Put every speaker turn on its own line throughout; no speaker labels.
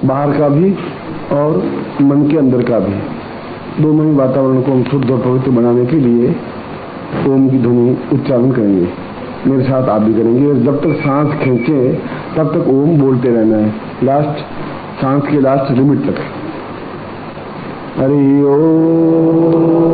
बाहर का भी और मन के अंदर का भी, दोनों ही वातावरण को हम शुद्ध और पवित्र बनाने के लिए ओम की ध्वनि उच्चारण करेंगे। मेरे साथ आप भी करेंगे। जब तक सांस खींचे तब तक ओम बोलते रहना है, लास्ट सांस के लास्ट लिमिट तक। हरि ओम।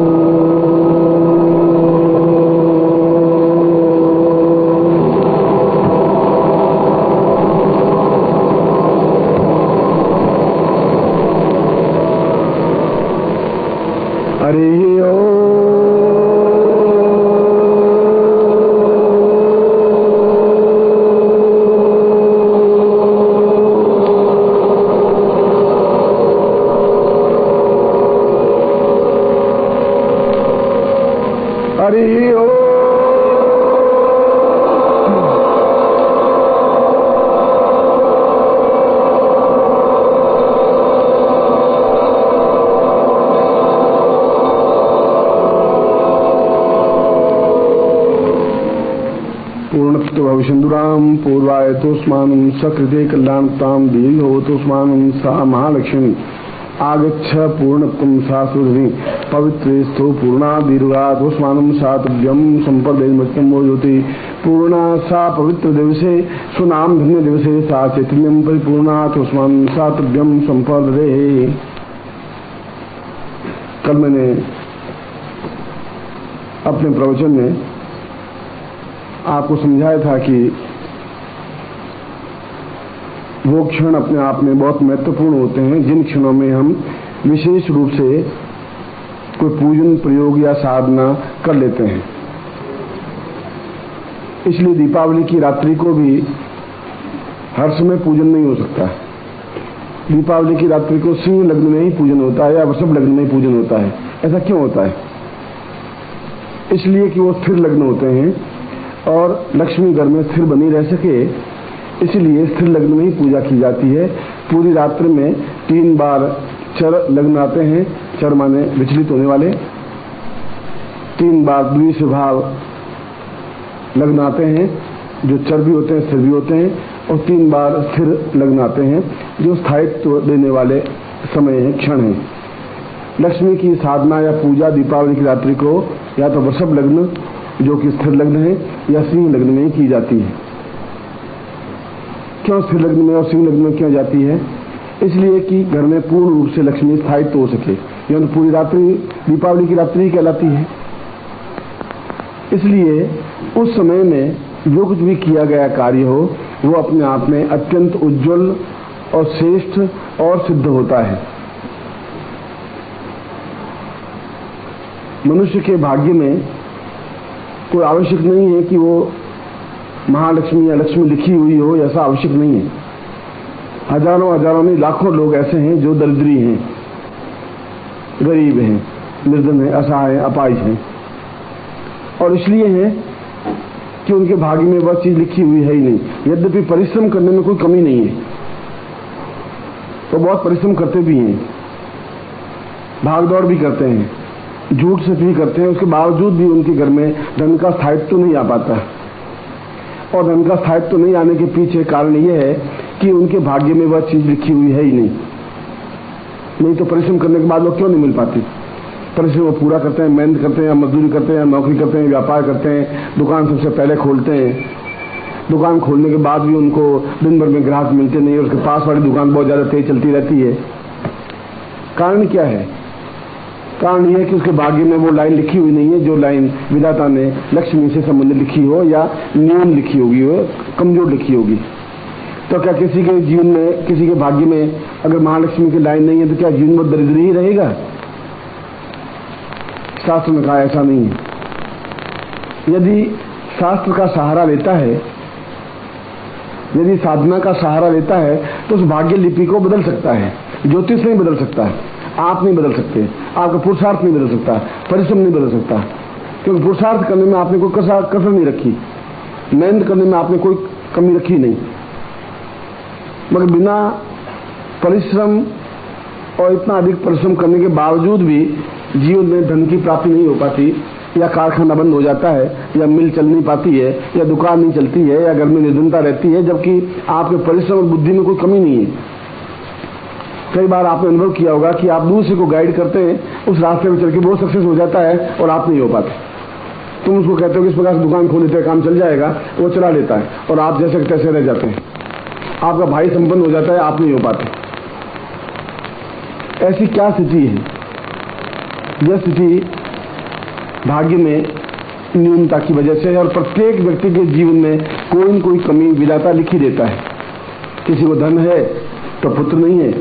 भविष्यन्दुराम पूर्वाय तोस्मानं सकृते कल्याणतां दीर्घो तोस्मानं सा महालक्ष्मी आगच्छ पूर्णत्वं सा सुरभि पवित्रे स्थो पूर्णा दीर्घा तोस्मानं सा तुभ्यं संपदेमृत्यं मोजोति पूर्णा सा पवित्र दिवसे सुनाम धन्य दिवसे सा चैतन्यं परिपूर्णा तोस्मानं सा तुभ्यं संपदे। कल मैंने अपने प्रवचन में आपको समझाया था कि वो क्षण अपने आप में बहुत महत्वपूर्ण होते हैं जिन क्षणों में हम विशेष रूप से कोई पूजन प्रयोग या साधना कर लेते हैं। इसलिए दीपावली की रात्रि को भी हर समय पूजन नहीं हो सकता। दीपावली की रात्रि को सिंह लग्न में ही पूजन होता है या वृषभ लग्न में ही पूजन होता है। ऐसा क्यों होता है? इसलिए कि वो स्थिर लग्न होते हैं और लक्ष्मी घर में स्थिर बनी रह सके, इसलिए स्थिर लग्न में ही पूजा की जाती है। पूरी रात्रि में 3 बार चर लग्न आते हैं, चर माने विचलित होने वाले। 3 बार द्विस्वभाव लग्न आते हैं जो चर भी होते हैं स्थिर भी होते हैं, और 3 बार स्थिर लग्न आते हैं जो स्थायित्व देने वाले समय है, क्षण है। लक्ष्मी की साधना या पूजा दीपावली की रात्रि को या तो वृषभ लग्न जो कि स्थिर लग्न है या सिंह लग्न में ही की जाती है। क्यों स्थिर लग्न में और सिंह लग्न में क्यों जाती है? इसलिए कि घर में पूर्ण रूप से लक्ष्मी स्थायित्व हो सके, यानी पूरी रात्रि दीपावली की रात्रि ही कहलाती है। इसलिए उस समय में जो कुछ भी किया गया कार्य हो वो अपने आप में अत्यंत उज्जवल और श्रेष्ठ और सिद्ध होता है। मनुष्य के भाग्य में कोई आवश्यक नहीं है कि वो महालक्ष्मी या लक्ष्मी लिखी हुई हो, ऐसा आवश्यक नहीं है। हजारों हजारों नहीं लाखों लोग ऐसे हैं जो दरिद्री हैं, गरीब हैं, निर्धन हैं, असहाय हैं, अपाहिज हैं, और इसलिए है कि उनके भाग्य में वह चीज लिखी हुई है ही नहीं। यद्यपि परिश्रम करने में कोई कमी नहीं है, तो बहुत परिश्रम करते भी हैं, भागदौड़ भी करते हैं, झूठ से भी करते हैं, उसके बावजूद भी उनके घर में धन का स्थायित्व नहीं आ पाता। और धन का स्थायित्व नहीं आने के पीछे कारण यह है कि उनके भाग्य में वह चीज लिखी हुई है ही नहीं तो परिश्रम करने के बाद वो क्यों नहीं मिल पाती? परिश्रम वो पूरा करते हैं, मेहनत करते हैं, मजदूरी करते हैं, नौकरी करते हैं, व्यापार करते हैं, दुकान सबसे पहले खोलते हैं। दुकान खोलने के बाद भी उनको दिन भर में ग्राहक मिलते नहीं, और उसके पास वाली दुकान बहुत ज्यादा तेज चलती रहती है। कारण क्या है? कारण यह है कि उसके भाग्य में वो लाइन लिखी हुई नहीं है जो लाइन विधाता ने लक्ष्मी से संबंधित लिखी हो, या न्यून लिखी होगी, हो कमजोर लिखी होगी। तो क्या किसी के जीवन में, किसी के भाग्य में अगर महालक्ष्मी की लाइन नहीं है तो क्या जीवन में दरिद्र ही रहेगा? शास्त्र में कहा ऐसा नहीं है। यदि शास्त्र का सहारा लेता है, यदि साधना का सहारा लेता है, तो उस भाग्य लिपि को बदल सकता है। ज्योतिष नहीं बदल सकता है, आप नहीं बदल सकते, आपका पुरुषार्थ नहीं बदल सकता, परिश्रम नहीं बदल सकता, क्योंकि पुरुषार्थ करने में आपने कोई कसर नहीं रखी, मेहनत करने में आपने कोई कमी रखी नहीं। मगर बिना परिश्रम और इतना अधिक परिश्रम करने के बावजूद भी जीवन में धन की प्राप्ति नहीं हो पाती, या कारखाना बंद हो जाता है, या मिल चल नहीं पाती है, या दुकान नहीं चलती है, या घर में निर्धनता रहती है, जबकि आपके परिश्रम और बुद्धि में कोई कमी नहीं है। कई बार आपने अनुभव किया होगा कि आप दूसरे को गाइड करते हैं, उस रास्ते में चल के बहुत सक्सेस हो जाता है और आप नहीं हो पाते। तुम उसको कहते हो कि इस प्रकार से दुकान खोल लेते हैं, काम चल जाएगा, वो चला लेता है और आप जैसे तैसे रह जाते हैं। आपका भाई संपन्न हो जाता है, आप नहीं हो पाते। ऐसी क्या स्थिति है? यह स्थिति भाग्य में न्यूनता की वजह से है और प्रत्येक व्यक्ति के जीवन में कोई न कोई कमी विधाता लिख ही देता है। किसी को धन है तो पुत्र नहीं है,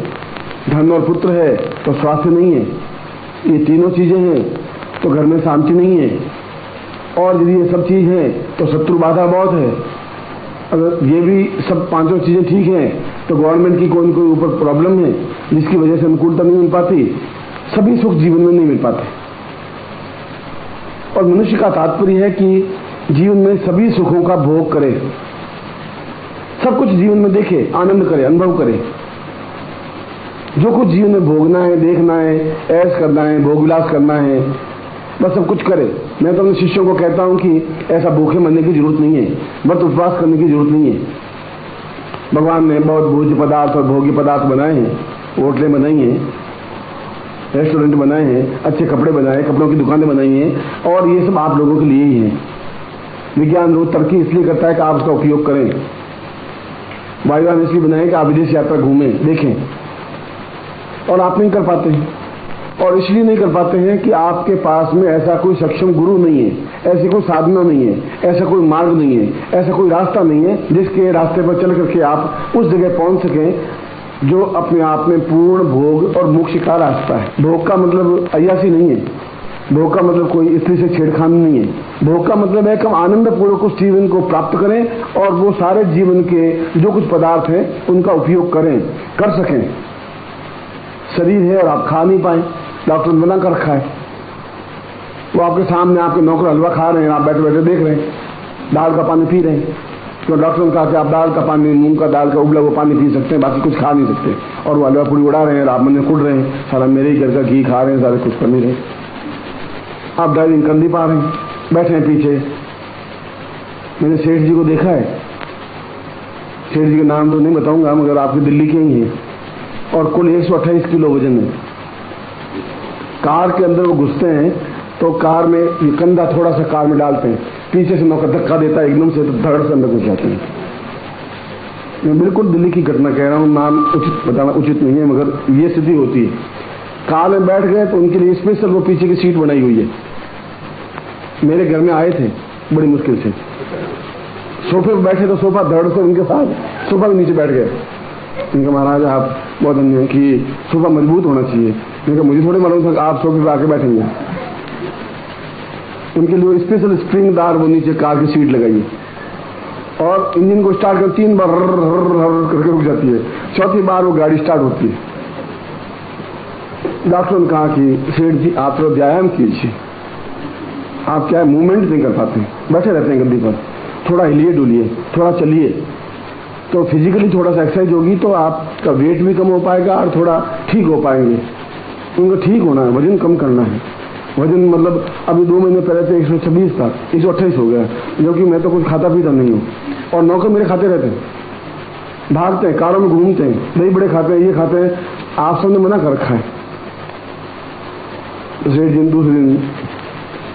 धन और पुत्र है तो स्वास्थ्य नहीं है, ये तीनों चीजें हैं तो घर में शांति नहीं है, और यदि ये सब चीज है तो शत्रु बाधा बहुत है। अगर ये भी सब पांचों चीजें ठीक हैं तो गवर्नमेंट की कोई न कोई ऊपर प्रॉब्लम है जिसकी वजह से अनुकूलता नहीं मिल पाती, सभी सुख जीवन में नहीं मिल पाते। और मनुष्य का तात्पर्य है कि जीवन में सभी सुखों का भोग करे, सब कुछ जीवन में देखे, आनंद करे, अनुभव करे। जो कुछ जीवन में भोगना है, देखना है, ऐश करना है, भोग विलास करना है, बस सब कुछ करे। मैं तो अपने शिष्यों को कहता हूं कि ऐसा भूखे मरने की जरूरत नहीं है, व्रत उपवास करने की जरूरत नहीं है। भगवान ने बहुत भोज्य पदार्थ और भोग्य पदार्थ बनाए हैं, होटलें बनाई हैं, रेस्टोरेंट बनाए हैं, अच्छे कपड़े बनाए, कपड़ों की दुकानें बनाई हैं, और ये सब आप लोगों के लिए ही है। विज्ञान रोज तरक्की इसलिए करता है कि आप उसका उपयोग करें। वायुयान इसलिए बनाए कि आप विदेश यात्रा घूमें, देखें, और आप नहीं कर पाते हैं। और इसलिए नहीं कर पाते हैं कि आपके पास में ऐसा कोई सक्षम गुरु नहीं है, ऐसी कोई साधना नहीं है, ऐसा कोई मार्ग नहीं है, ऐसा कोई रास्ता नहीं है जिसके रास्ते पर चल करके आप उस जगह पहुंच सकें जो अपने आप में पूर्ण भोग और मोक्ष का रास्ता है। भोग का मतलब अय्यासी नहीं है, भोग का मतलब कोई स्त्री से छेड़खानी नहीं है। भोग का मतलब है कि हम आनंद पूर्वक उस जीवन को प्राप्त करें और वो सारे जीवन के जो कुछ पदार्थ हैं उनका उपयोग करें, कर सकें। शरीर है और आप खा नहीं पाए, डॉक्टर ने मना कर रखा है, वो आपके सामने आपके नौकर हलवा खा रहे हैं, आप बैठे बैठे देख रहे हैं, दाल का पानी पी रहे हैं, तो डॉक्टर ने कहा कि आप दाल का पानी, मूंग का दाल का उबला हुआ पानी पी सकते हैं, बाकी कुछ खा नहीं सकते। और वो हलवा पूरी उड़ा रहे हैं, आप मन में कुड़ रहे हैं, सारा मेरे ही घर का घी खा रहे हैं, सारे कुछ कर नहीं रहे। आप ड्राइविंग कर नहीं पा रहे हैं, बैठे हैं पीछे। मैंने सेठ जी को देखा है, सेठ जी के नाम तो नहीं बताऊंगा मगर आपकी दिल्ली के ही हैं, और कुल 128 किलो वजन है। कार के अंदर वो घुसते हैं तो कार में ये कंधा थोड़ा सा कार में डालते हैं, पीछे से नौकर धक्का देता है एकदम से, तो धड़ से अंदर घुस जाते हैं। मैं बिल्कुल दिल्ली की घटना कह रहा हूँ, नाम उचित बताना उचित नहीं है, मगर ये स्थिति होती है। कार में बैठ गए तो उनके लिए स्पेशल वो पीछे की सीट बनाई हुई है। मेरे घर में आए थे बड़ी मुश्किल से, सोफे पर बैठे तो सोफा धड़ से उनके साथ सोफा के नीचे बैठ गए। उनका महाराज आप बहुत धन्य कि सोफा मजबूत होना चाहिए। मैंने कहा मुझे थोड़ी मालूम था आप सोफे पर आके बैठेंगे। उनके लिए स्पेशल स्प्रिंगदार वो नीचे कार की सीट लगाई और इंजन को स्टार्ट कर 3 बार करके रुक जाती है, चौथी बार वो गाड़ी स्टार्ट होती है। डॉक्टर ने कहा कि सेठ जी आप तो व्यायाम कीजिए, आप क्या मूवमेंट नहीं कर पाते, बैठे रहते हैं गद्दी पर, थोड़ा हिलिए डुलिए, थोड़ा चलिए, तो फिजिकली थोड़ा सा एक्सरसाइज होगी तो आपका वेट भी कम हो पाएगा और थोड़ा ठीक हो पाएंगे। उनको ठीक होना है, वजन कम करना है। वजन मतलब अभी 2 महीने पहले तो 126 था, 128 हो गया, जो कि मैं तो कुछ खाता पीता नहीं हूँ। और नौकर मेरे खाते रहते हैं, भागते हैं, कारों में घूमते हैं, दही बड़े खाते हैं, ये खाते हैं, आप सबने मना कर रखा है। दूसरे दिन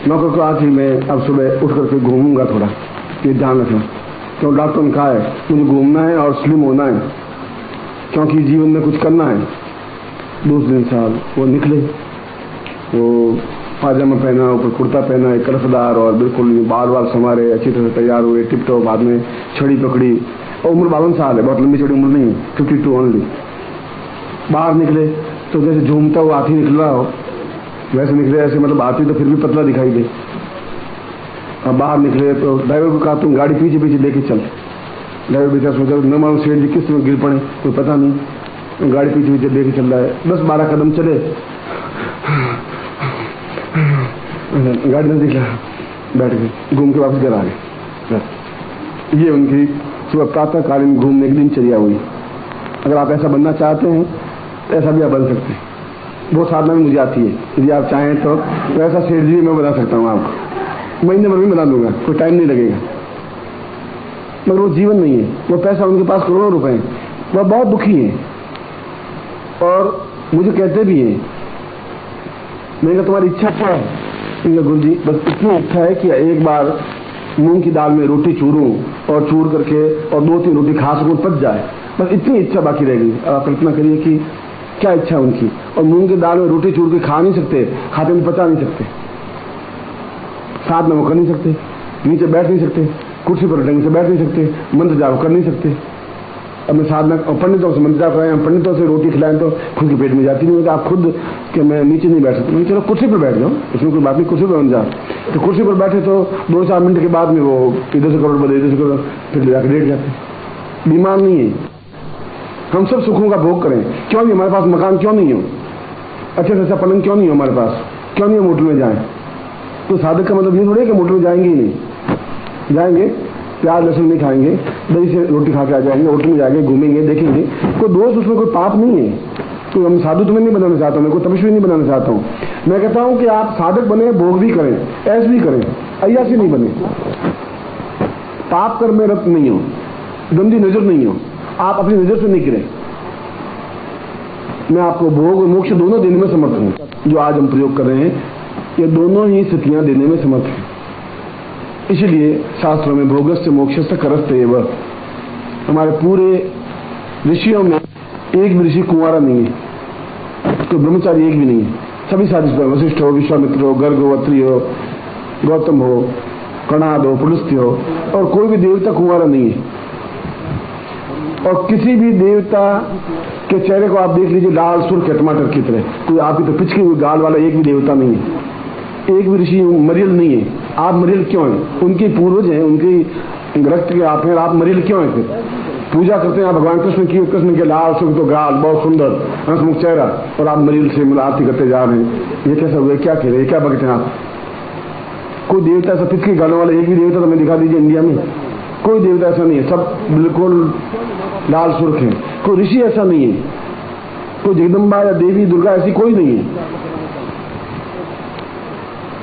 नौकर को आज ही मैं अब सुबह उठ करके घूमूंगा, थोड़ा ये ध्यान रखना। तो डॉक्टर ने कहा है मुझे घूमना है और स्लिम होना है क्योंकि जीवन में कुछ करना है। दूसरे दिन साहब वो निकले, वो पाजामा पहना, ऊपर कुर्ता पहना, एक कलफदार और बिल्कुल बाल बाल संवारे, अच्छी तरह से तैयार हुए, टिप टॉप, बाद में छड़ी पकड़ी, और उम्र 52 साल है, बहुत लंबी छोटी उम्र नहीं है, 52 ओनली। बाहर निकले तो जैसे झूमता हुआ हाथी निकल रहा हो वैसे निकले, ऐसे मतलब हाथी तो फिर भी पतला दिखाई दे। अब बाहर निकले तो ड्राइवर को कहा तुम गाड़ी पीछे पीछे लेके चल। ड्राइवर बेचारा सोचा न मालूम सेठ जी किस में गिर पड़े, कोई पता नहीं, तो गाड़ी पीछे पीछे लेके चल रहा है। 10-12 कदम चले, गाड़ी नजदीक दिखला, बैठ गए, घूम के वापस घर आ गए। ये उनकी सुबह प्रातःकालीन घूमने की दिनचर्या हुई। अगर आप ऐसा बनना चाहते हैं तो ऐसा भी आप बन सकते हैं। वो साधना में मुझे आती है, यदि आप चाहें तो ऐसा सेठ जी मैं बना सकता हूँ आपको, महीने भर में बना दूंगा, कोई टाइम नहीं लगेगा। मगर वो जीवन नहीं है, वो पैसा उनके पास करोड़ों रुपए, वह बहुत दुखी है और मुझे कहते भी हैं, मैंने कहा तुम्हारी इच्छा क्या है? गुरु जी बस इतनी इच्छा है कि एक बार मूंग की दाल में रोटी चूरूं और चूर करके और 2-3 रोटी खा सकूं, पच जाए, बस इतनी इच्छा बाकी रह गई। आप कल्पना करिए कि क्या इच्छा उनकी। और मूंग की दाल में रोटी चूर के खा नहीं सकते, खाते में पचा नहीं सकते, साथ में वो कर नहीं सकते, नीचे बैठ नहीं सकते, कुर्सी पर ढंग से बैठ नहीं सकते, मंत्र जाप कर नहीं सकते। अब मैं साधना पंडितों से मंत्र जाप कराएं, पंडितों से रोटी खिलाएं तो खुद के पेट में जाती नहीं होती। आप खुद कि मैं नीचे नहीं बैठ सकता, चलो कुर्सी पर बैठ जाओ, इसमें कोई बात नहीं, कुर्सी पर बन जाओ। तो कुर्सी पर बैठे तो 2-4 मिनट के बाद में वो इधर से करोड़ बदले, इधर से करोड़, फिर जाकर लेट जाते। बीमार नहीं है, हम सब सुखों का भोग करें। क्यों नहीं हमारे पास मकान, क्यों नहीं हो अच्छे से अच्छा पलंग, क्यों नहीं हो हमारे पास, क्यों नहीं हम होटल में जाएं? तो साधक का मतलब ये थोड़ी है कि होटल में जाएंगे ही नहीं, जाएंगे प्याज लहसुन नहीं खाएंगे, दही से रोटी खा के आ जाएंगे, होटल में जाएंगे, घूमेंगे, देखेंगे, कोई दोष, उसमें कोई पाप नहीं है। तो हम साधु तुम्हें नहीं बनाना चाहता हूँ, मैं कोई तपस्वी नहीं बनाना चाहता हूँ। मैं कहता हूँ कि आप साधक बने, भोग भी करें, ऐश भी करें, अय्यासी नहीं बने, पाप कर में रत नहीं हो, गंदी नजर नहीं हो, आप अपनी नजर से नहीं गिरे। मैं आपको भोग और मोक्ष दोनों देने में समर्थ हूँ। जो आज हम प्रयोग कर रहे हैं ये दोनों ही स्थितियां देने में समर्थ हैं। इसलिए शास्त्रों में भोगस्य मोक्षस्य करस्य एव, हमारे पूरे ऋषियों में एक भी ऋषि कुंवारा नहीं है, तो ब्रह्मचारी एक भी नहीं है, सभी शादी पर, वशिष्ठ हो, विश्वामित्र हो, गर्ग हो, अत्रि हो, गौतम हो, कणाद हो, पुलस्त्य हो, और कोई भी देवता कुंवारा नहीं है। और किसी भी देवता के चेहरे को आप देख लीजिए, लाल सुर्ख है टमाटर की तरह, कोई आपकी तो पिचकी हुई गाल वाला एक भी देवता नहीं है, एक भी ऋषि मरियल नहीं है। आप मरियल क्यों हैं? उनके पूर्वज हैं, उनकी रक्त के आप हैं, आप मरियल क्यों हैं? फिर पूजा करते हैं आप भगवान कृष्ण की, कृष्ण के लाल सुर्ख तो गाल, बहुत सुंदर हंसमुख चेहरा, और आप मरियल से आरती करते जा रहे हैं। ये कैसा हुआ? क्या खेले, क्या बगते हैं आप? कोई देवता ऐसा पिचकी गालों वाला एक भी देवता तो हमें दिखा दीजिए इंडिया में, कोई देवता ऐसा नहीं है, सब बिल्कुल लाल सुर्ख है। कोई ऋषि ऐसा नहीं है, कोई जगदम्बा या देवी दुर्गा ऐसी कोई नहीं है।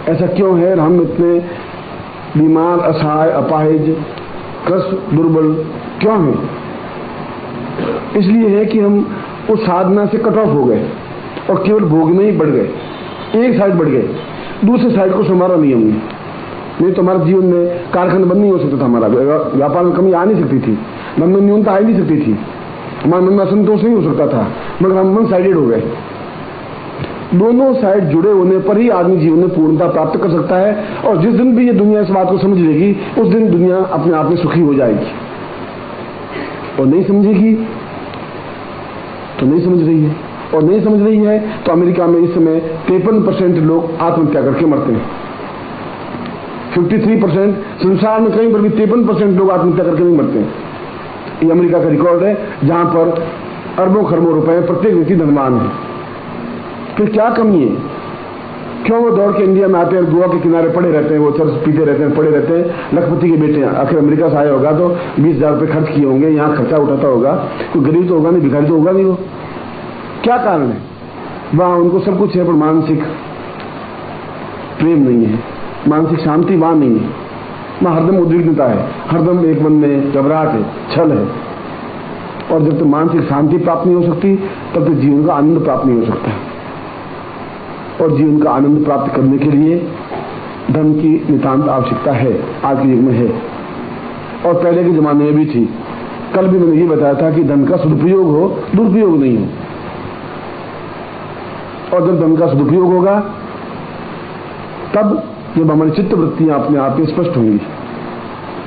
ऐसा क्यों है? हम इतने बीमार, असहाय, अपाहिज, कष्ट, दुर्बल क्यों हैं? इसलिए है कि हम उस साधना से कट ऑफ हो गए और केवल भोग में ही बढ़ गए, एक साइड बढ़ गए, दूसरे साइड को संभाला नहीं हमने। नहीं तो हमारे जीवन में कारखाना बंद नहीं हो सकता था, हमारा व्यापार में कमी आ नहीं सकती थी, मन में न्यूनता आ नहीं सकती थी, हमारे मन में असंतोष नहीं हो सकता था, मगर हम वन साइडेड हो गए। दोनों साइड जुड़े होने पर ही आदमी जीवन में पूर्णता प्राप्त कर सकता है। और जिस दिन भी ये दुनिया इस बात को समझ लेगी, उस दिन दुनिया अपने आप में सुखी हो जाएगी। और नहीं समझेगी तो नहीं समझ रही है, और नहीं समझ रही है तो अमेरिका में इस समय 53% लोग आत्महत्या करके मरते हैं। 53%, संसार में कहीं पर भी 53% लोग आत्महत्या करके नहीं मरते हैं। ये अमेरिका का रिकॉर्ड है, जहां पर अरबों खरबों रुपए प्रत्येक व्यक्ति धनवान है। फिर क्या कमी है? क्यों वो दौड़ के इंडिया में आते हैं, गोवा के किनारे पड़े रहते हैं, वो चर्च पीते रहते हैं, पड़े रहते हैं, लखपति के बेटे हैं। आखिर अमेरिका से आया होगा तो 20,000 रुपये खर्च किए होंगे, यहाँ खर्चा उठाता होगा, कोई गरीब तो होगा नहीं, भिखारी तो होगा नहीं। वो क्या कारण है? वहां उनको सब कुछ है पर मानसिक प्रेम नहीं है, मानसिक शांति वहां नहीं है, वहां हरदम उद्विग्नता है, हरदम एक मन में घबराहट है, छल है। और जब तक मानसिक शांति प्राप्त नहीं हो सकती तब तक जीवन का आनंद प्राप्त नहीं हो सकता। और जीवन का आनंद प्राप्त करने के लिए धन की नितांत आवश्यकता है, आज के युग में है, और पहले के जमाने में भी थी। कल भी मैंने ये बताया था कि धन का सदुपयोग हो, दुरुपयोग नहीं हो। और जब धन का सदुपयोग होगा तब जब हमारी चित्त वृत्तियां अपने आप में स्पष्ट होंगी,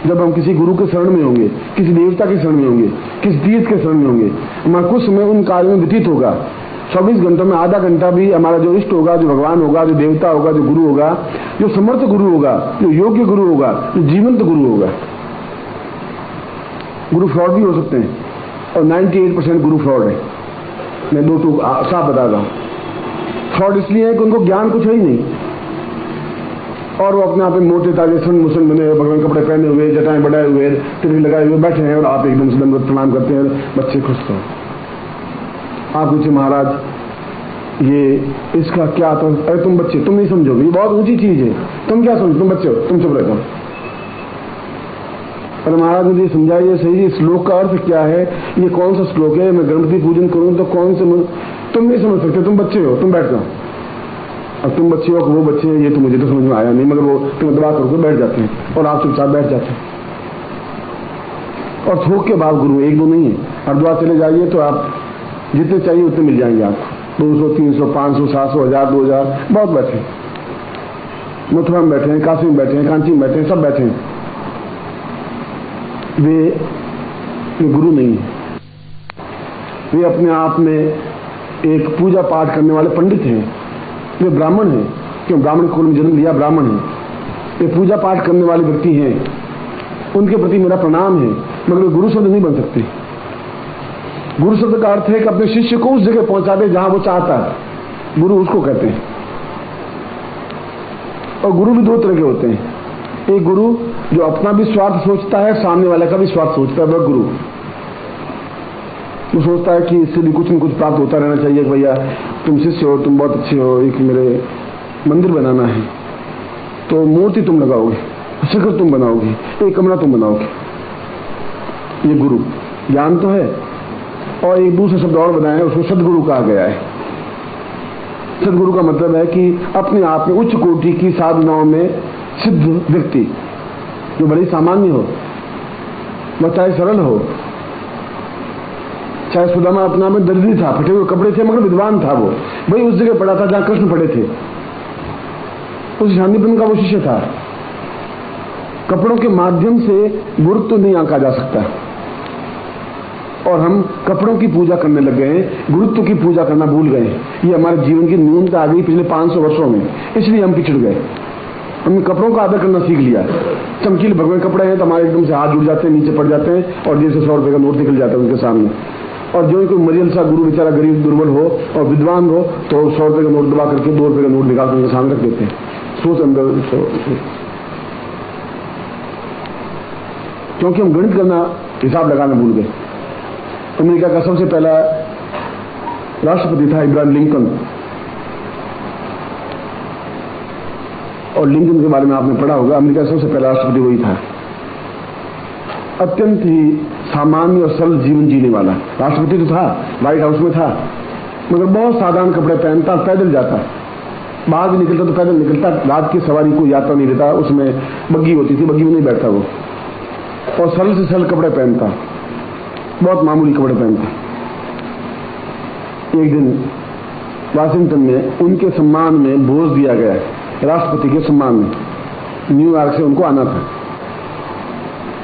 जब हम किसी गुरु के शरण में होंगे, किसी देवता के शरण में होंगे, किसी तीर्थ के शरण में होंगे, हमारा कुछ समय उन कार्य में व्यतीत होगा। 24 घंटों में आधा घंटा भी हमारा जो इष्ट होगा, जो भगवान होगा, जो देवता होगा, जो गुरु होगा, जो समर्थ गुरु होगा, जो योग्य गुरु होगा, जो जीवंत गुरु होगा। गुरु फ्रॉड भी हो सकते हैं, और 98% गुरु फ्रॉड है। मैं 2 साफ बता रहा हूं। फ्रॉड इसलिए है कि उनको ज्ञान कुछ है ही नहीं, और वो अपने आप में मोटे ताजे सन मुसन बने हुए, भगवान कपड़े पहने हुए, जटाएं बढ़ाए हुए, तिलक लगाए हुए बैठे हैं, और आप एकदम से दंडवत प्रणाम करते हैं, बच्चे खुश तो। आप पूछे महाराज ये इसका क्या? तो अरे तुम बच्चे, तुम नहीं समझोगे, ये बहुत ऊंची चीज है, तुम क्या समझो, तुम बच्चे हो, तुम चुप रहते हो। पर महाराज मुझे समझाइए सही, श्लोक का अर्थ क्या है, ये कौन सा श्लोक है? मैं गणपति पूजन करूं तो कौन से तुम नहीं समझ सकते, तुम बच्चे हो, तुम बैठ जाओ। अब तुम बच्चे हो कि वो बच्चे हैं, ये तो मुझे तो समझ में आया नहीं, मगर वो तुम दबा करके बैठ जाते हैं और आप चुपचाप बैठ जाते हैं। और थोक के भाव गुरु एक दो नहीं है। हरिद्वार चले जाइए तो आप जितने चाहिए उतने मिल जाएंगे आपको, 200, 300, 500, 700, 1000, 2000, बहुत बैठे। मथुरा में बैठे हैं, काशी में बैठे हैं, कांची में बैठे हैं, सब बैठे हैं। वे गुरु नहीं है, वे अपने आप में एक पूजा पाठ करने वाले पंडित हैं। वे ब्राह्मण हैं, क्यों ब्राह्मण कुल में जन्म लिया, ब्राह्मण हैं। वे पूजा पाठ करने वाले व्यक्ति हैं, उनके प्रति मेरा प्रणाम है, मगर वे गुरु शब्द नहीं बन सकते। गुरु शब्द का अर्थ है कि अपने शिष्य को उस जगह पहुंचा दे जहां वो चाहता है, गुरु उसको कहते हैं। और गुरु भी दो तरह के होते हैं। एक गुरु जो अपना भी स्वार्थ सोचता है, सामने वाले का भी स्वार्थ सोचता है, वह गुरु। वो सोचता है कि इससे भी कुछ न कुछ प्राप्त होता रहना चाहिए। भैया तुम शिष्य हो, तुम बहुत अच्छे हो, एक मेरे मंदिर बनाना है तो मूर्ति तुम लगाओगे, शिखर तुम बनाओगे, एक कमरा तुम बनाओगे। ये गुरु ज्ञान तो है। और एक दूसरा शब्द और बनाया है, उसको सदगुरु कहा गया है। सदगुरु का मतलब है कि अपने आप में उच्च कोटि की साधनाओं में सिद्ध व्यक्ति, जो बड़ी सामान्य हो, वह चाहे सरल हो, चाहे सुदामा अपना में दरिद्री था, फटे हुए कपड़े थे, मगर विद्वान था। वो वही उस जगह पड़ा था जहां कृष्ण पड़े थे, उस शांतिपन का वो शिष्य था। कपड़ों के माध्यम से गुरुत्व नहीं आंका जा सकता, और हम कपड़ों की पूजा करने लग गए, गुरुत्व की पूजा करना भूल गए। ये हमारे जीवन की न्यूनता आ गई पिछले 500 वर्षों में, इसलिए हम पिछड़ गए। हमने कपड़ों का आदर करना सीख लिया। चमकीले भगवे कपड़े हैं तो हमारे एकदम से हाथ जुड़ जाते हैं, नीचे पड़ जाते हैं, और जैसे 100 रुपए का नोट निकल जाता है उनके सामने। और जो कोई मरियल सा गुरु बेचारा गरीब दुर्बल हो और विद्वान हो तो 100 रुपए का नोट दबा करके 2 रुपए का नोट निकाल कर उनके सामने रख देते हैं। सोच अंदर, क्योंकि हम गणित करना, हिसाब लगाना भूल गए। अमेरिका का सबसे पहला राष्ट्रपति था इब्राहिम लिंकन, और लिंकन के बारे में आपने पढ़ा होगा। अमेरिका का सबसे पहला राष्ट्रपति वही था। अत्यंत ही सामान्य और सरल जीवन जीने वाला राष्ट्रपति तो था, व्हाइट हाउस में था, मगर बहुत साधारण कपड़े पहनता, पैदल जाता, बाहर भी निकलता तो पैदल निकलता, रात की सवारी को यात्रा नहीं देता, उसमें बग्गी होती थी, बग्गी में नहीं बैठता वो, और सरल से सरल कपड़े पहनता, बहुत मामूली कपड़े पहनता। एक दिन वाशिंगटन में उनके सम्मान में भोज दिया गया, राष्ट्रपति के सम्मान में, न्यूयॉर्क से उनको आना था।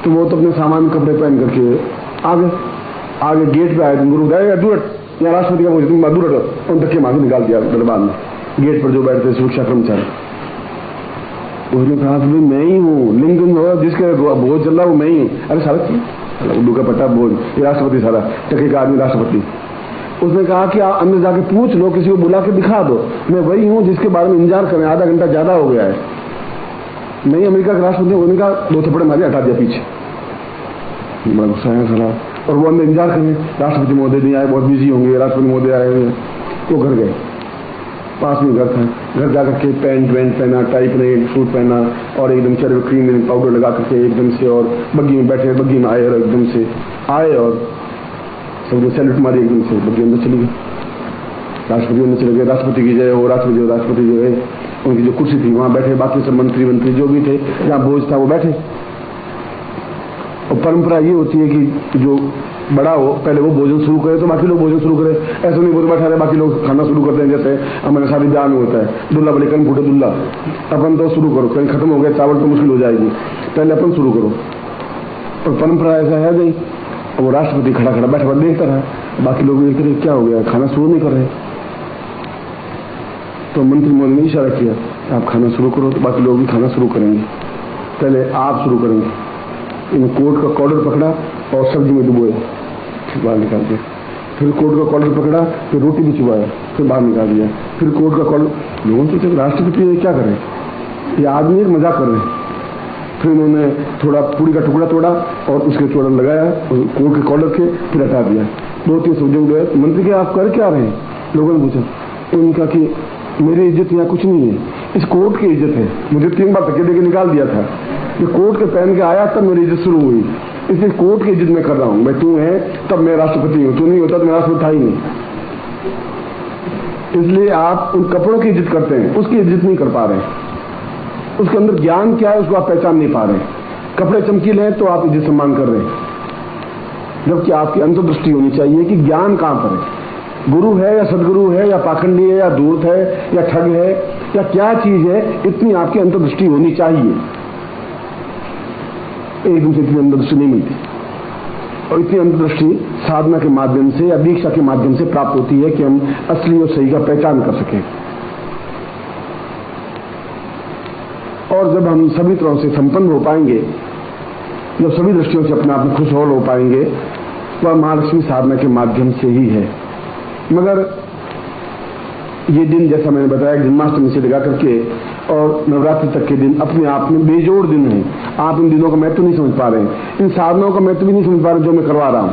तो वो तो अपने सामान्य कपड़े पहन करके आगे गेट पे आए, गुरु गए दूरट, यहाँ राष्ट्रपति का तुम दूरट, उन धक्के मार के निकाल दिया दरबार में, गेट पर जो बैठते सुरक्षा कर्मचारी। उसने कहा कि मैं ही हूँ, लिंकन हो जिसके भोज चल रहा वो मैं ही हूँ। अरे सारा उर्दू का पट्टा भोज, ये राष्ट्रपति सारा टके का आदमी राष्ट्रपति। उसने कहा कि आप अंदर जाके पूछ लो, किसी को बुला के दिखा दो, मैं वही हूँ जिसके बारे में इंतजार करें, आधा घंटा ज्यादा हो गया है, नहीं अमेरिका के राष्ट्रपति। उन्होंने कहा 2 थप्पड़ मारे, हटा दिया पीछे। बड़ा गुस्सा है सारा, और वो अंदर इंतजार करें, राष्ट्रपति महोदय नहीं आए, बहुत बिजी होंगे, राष्ट्रपति महोदय आए हुए। वो घर गए, पास में घर था, घर जाकर के पैंट वैंट पहना, टाई पहने, सूट पहना, और एकदम चेहरे में क्रीम पाउडर लगा करके एकदम से, और बग्गी में बैठे, बग्गी में आए, और एकदम से आए और सबने सैल्यूट मारी, एकदम से बग्गी अंदर चली गई। राष्ट्रपति अंदर चले गए, राष्ट्रपति की जय हो, राष्ट्रपति जो है, उनकी जो कुर्सी थी वहां बैठे, बाकी सब मंत्री जो भी थे, जहां भोज था वो बैठे। और परंपरा ये होती है कि जो बड़ा हो पहले वो भोजन शुरू करे तो बाकी लोग भोजन शुरू करें। ऐसा नहीं बोल बैठा रहे, बाकी लोग खाना शुरू करते हैं। जैसे हमारे शादी ब्याह में होता है, दुल्ला बोले कहीं फूटे दुल्ला, अपन तो शुरू करो, कहीं खत्म हो गया चावल तो मुश्किल हो जाएगी, पहले अपन शुरू करो। और परंपरा ऐसा है नहीं। और वो राष्ट्रपति खड़ा खड़ा बैठा देखता रहा, बाकी लोग देखते रहे क्या हो गया, खाना शुरू नहीं कर रहे। तो मंत्री महोदय ने इशारा किया, आप खाना शुरू करो, तो बाकी लोग भी खाना शुरू करेंगे, पहले आप शुरू करेंगे। इन कोट का कॉलर पकड़ा और सब्जी में डुबोए, फिर बाहर निकाल दिया। फिर कोट का कॉलर पकड़ा, फिर रोटी भी चुबाया, फिर बाहर निकाल दिया। फिर कोट का कॉलर, लोगों ने सोचा राष्ट्रपति क्या करे, ये आदमी एक मजाक कर रहे हैं। फिर उन्होंने थोड़ा पूरी का टुकड़ा तोड़ा और उसके चोड़न लगाया कोट के कॉलर के, फिर हटा दिया। 2-3 सब्जियों गए, मंत्री के आप कर क्या रहे हैं, लोगों ने पूछा। उनका कि मेरी इज्जत यहाँ कुछ नहीं है, इस कोट की इज्जत है, मुझे 3 बार धक्के देके निकाल दिया था, ये कोट के पहन के आया तब मेरी इज्जत शुरू हुई, इसलिए कोट की इज्जत मैं कर रहा हूं। मैं तू है तब मैं राष्ट्रपति हूं, तू नहीं होता तो मैं राष्ट्रपति था ही नहीं। इसलिए आप उन कपड़ों की इज्जत करते हैं, उसकी इज्जत नहीं कर पा रहे हैं। उसके अंदर ज्ञान क्या है उसको आप पहचान नहीं पा रहे हैं। कपड़े चमकीले हैं तो आप इज्जत सम्मान कर रहे हैं, जबकि आपकी अंतर्दृष्टि होनी चाहिए कि ज्ञान कहां पर है। गुरु है या सदगुरु है या पाखंडी है या दूत है या ठग है या क्या चीज है, इतनी आपकी अंतर्दृष्टि होनी चाहिए। एकदम से इतनी अंतर्दृष्टि नहीं मिलती, और इतनी अंतर्दृष्टि साधना के माध्यम से या दीक्षा के माध्यम से प्राप्त होती है कि हम असली और सही का पहचान कर सकें। और जब हम सभी तरह से संपन्न हो पाएंगे, जब सभी दृष्टियों से अपने आप में खुशहाल हो पाएंगे, वह महालक्ष्मी साधना के माध्यम से ही है। मगर ये दिन, जैसा मैंने बताया, जन्माष्टमी से लगा करके और नवरात्रि तक के दिन अपने आप में बेजोड़ दिन हैं। आप इन दिनों का महत्व नहीं समझ पा रहे हैं, इन साधनाओं का महत्व भी नहीं समझ पा रहे जो मैं करवा रहा हूं।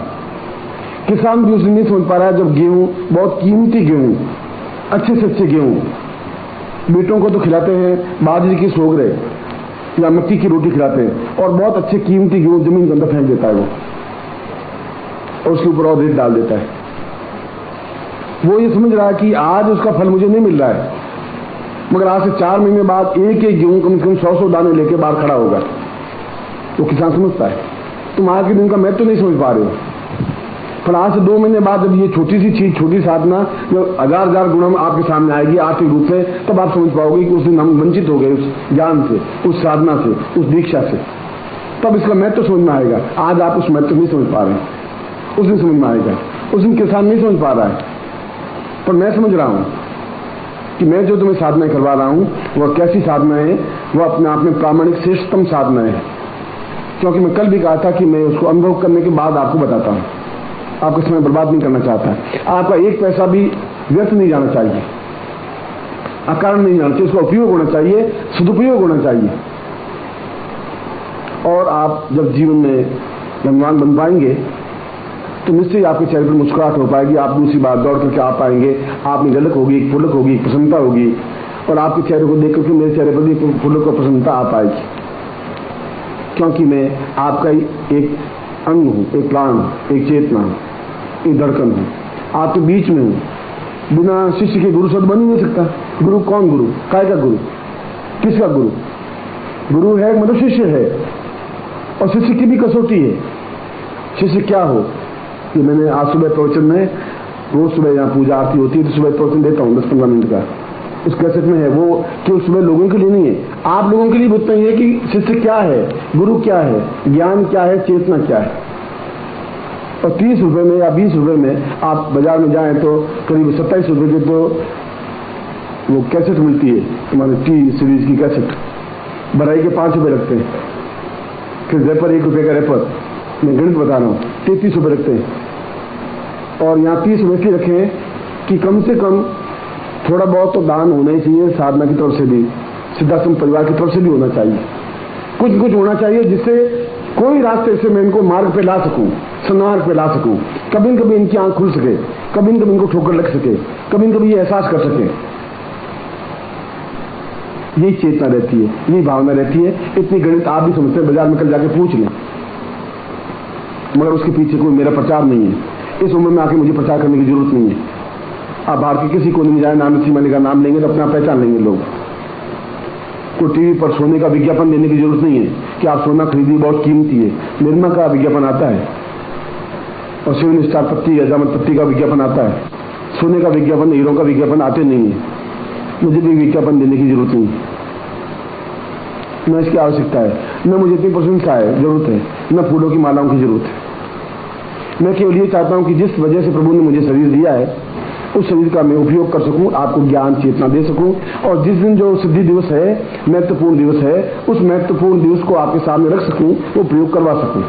किसान भी उस दिन नहीं समझ पा रहा है जब गेहूं, बहुत कीमती गेहूं, अच्छे से अच्छे गेहूं, बेटों को तो खिलाते हैं बाजरे की सोगरे या मक्की की रोटी खिलाते हैं, और बहुत अच्छे कीमती गेहूं जमीन के अंदर फेंक देता है वो, और उसके ऊपर और रेत डाल देता है। वो ये समझ रहा है कि आज उसका फल मुझे नहीं मिल रहा है, मगर आज से 4 महीने बाद एक एक गेहूं कम से कम 100-100 दाने लेके बाहर खड़ा होगा। वो किसान समझता है। तुम आज के दिन का महत्व तो नहीं समझ पा रहे हो, पर आज से 2 महीने बाद जब ये छोटी सी चीज, छोटी साधना जब 1000 गुणों में आपके सामने आएगी आर्थिक रूप से, तब आप समझ पाओगे कि उस दिन हम वंचित हो गए उस ज्ञान से, उस साधना से, उस दीक्षा से। तब इसका महत्व समझ में आएगा। आज आप उस महत्व नहीं समझ पा रहे हैं, उस दिन समझ में आएगा। उस दिन किसान नहीं समझ पा रहा है, पर मैं समझ रहा हूं कि मैं जो तुम्हें साधनाएं करवा रहा हूं वह कैसी साधनाएं हैं, वह अपने आप में प्रामाणिक श्रेष्ठतम साधनाएं हैं। क्योंकि मैं कल भी कहा था कि मैं उसको अनुभव करने के बाद आपको बताता हूं। आपका समय बर्बाद नहीं करना चाहता, आपका एक पैसा भी व्यर्थ नहीं जाना चाहिए, अकारण नहीं जाना चाहिए, उसका उपयोग होना चाहिए, सदुपयोग होना चाहिए। और आप जब जीवन में धनवान बन पाएंगे तो निश्चय आपके चेहरे पर मुस्कुराहट हो पाएगी। आप दूसरी बार दौड़ करके आ पाएंगे, आप में झलक होगी, एक फुलक होगी, प्रसन्नता होगी, और आपके चेहरे को देख करके मेरे चेहरे पर भी फुलक और प्रसन्नता आ पाएगी। क्योंकि मैं आपका एक अंग हूं, एक प्राण, एक चेतना, एक धड़कन हूं, आपके बीच में हूं। बिना शिष्य के गुरु शब्द बन ही नहीं सकता। गुरु कौन? गुरु काय का गुरु? किसका गुरु? गुरु है मतलब शिष्य है, और शिष्य की भी कसौटी है। शिष्य क्या हो, कि मैंने आज सुबह प्रवचन में, रोज सुबह यहाँ पूजा आरती होती है तो सुबह प्रवचन देता हूँ 10-15 मिनट का, उस कैसेट में है। वो केवल सुबह लोगों के लिए नहीं है, आप लोगों के लिए बोलते हैं कि शिष्य क्या है, गुरु क्या है, ज्ञान क्या है, चेतना क्या है। और 30 रुपए में या 20 रुपए में आप बाजार में जाएं तो करीब 27 रुपए की तो वो कैसेट मिलती है, तुम्हारे टी सीरीज की कैसेट। बढ़ाई के 5 रुपए लगते हैं, फिर रेपर 1 रुपए का रेपर, मैं गणित बता रहा हूँ, 33 रुपए रखते हैं। और यहाँ 30 रुपए की रखें कि कम से कम थोड़ा बहुत तो दान होना ही चाहिए, साधना की तरफ से भी, सिद्धाश्रम परिवार की तरफ से भी होना चाहिए, कुछ कुछ होना चाहिए, जिससे कोई रास्ते से मैं इनको मार्ग पे ला सकूं, सन्मार्ग पे ला सकूं। कभी न कभी इनकी आंख खुल सके, कभी न कभी इनको ठोकर लग सके, कभी न कभी ये एहसास कर सके। यही चेतना रहती है, यही भावना रहती है। इतनी गणित आप भी समझते हैं, बाजार में कल जाके पूछ लें, मगर उसके पीछे कोई मेरा प्रचार नहीं है। इस उम्र में आके मुझे प्रचार करने की जरूरत नहीं है। आप बाहर के किसी कोने में जाए, नाम सीमानी का नाम लेंगे तो अपना पहचान लेंगे लोग। कोई टीवी पर सोने का विज्ञापन देने की जरूरत नहीं है कि आप सोना खरीदिए, बहुत कीमती है। निर्मा का विज्ञापन आता है, और 7 स्टार पत्ती, अजामत पत्ती का विज्ञापन आता है। सोने का विज्ञापन, हीरो का विज्ञापन आते नहीं है। मुझे भी विज्ञापन देने की जरूरत नहीं, न इसकी आवश्यकता है, न मुझे इतनी प्रशंसा है जरूरत है, न फूलों की मालाओं की जरूरत है। मैं केवल ये चाहता हूं कि जिस वजह से प्रभु ने मुझे शरीर दिया है, उस शरीर का मैं उपयोग कर सकूं, आपको ज्ञान चेतना दे सकूं, और जिस दिन जो सिद्धि दिवस है, महत्वपूर्ण दिवस है, उस महत्वपूर्ण दिवस को आपके सामने रख सकूं, वो प्रयोग करवा सकूं।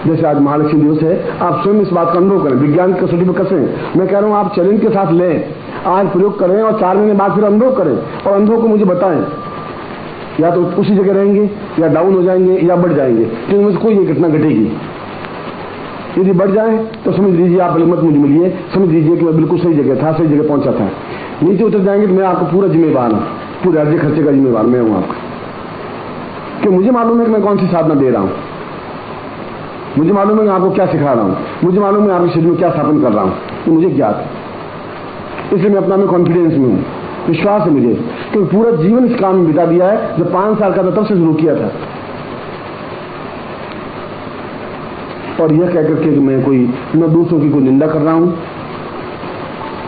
जैसे आज महालक्ष्मी दिवस है, आप स्वयं इस बात का अनुभव करें, विज्ञान की कसौटी पर कसें। मैं कह रहा हूं आप चैलेंज के साथ लें, आज प्रयोग करें और 4 महीने बाद फिर अनुभव करें, और अनुभव को मुझे बताएं। या तो उसी जगह रहेंगे, या डाउन हो जाएंगे, या बढ़ जाएंगे, तो इनमें से कोई एक घटना घटेगी। यदि बढ़ जाए तो समझ लीजिए आप मत मुझे मिलिए, समझ लीजिए कि मैं बिल्कुल सही जगह था, सही जगह पहुंचा था। नीचे उतर जाएंगे तो मैं आपको पूरा जिम्मेवार हूं, पूरे अर्जे खर्चे का जिम्मेवार मैं हूं आपका, कि मुझे मालूम है कि मैं कौन सी साधना दे रहा हूं। मुझे मालूम है मैं आपको क्या सिखा रहा हूं, मुझे मालूम है आपके शरीर में क्या स्थापन कर रहा हूं, तो मुझे ज्ञात है। इसलिए मैं अपना में कॉन्फिडेंस में हूं, विश्वास है मुझे, क्योंकि पूरा जीवन इस काम में बिता दिया है। जब 5 साल का था तब से शुरू किया था। और यह कहकर के मैं कोई न दूसरों की कोई निंदा कर रहा हूं,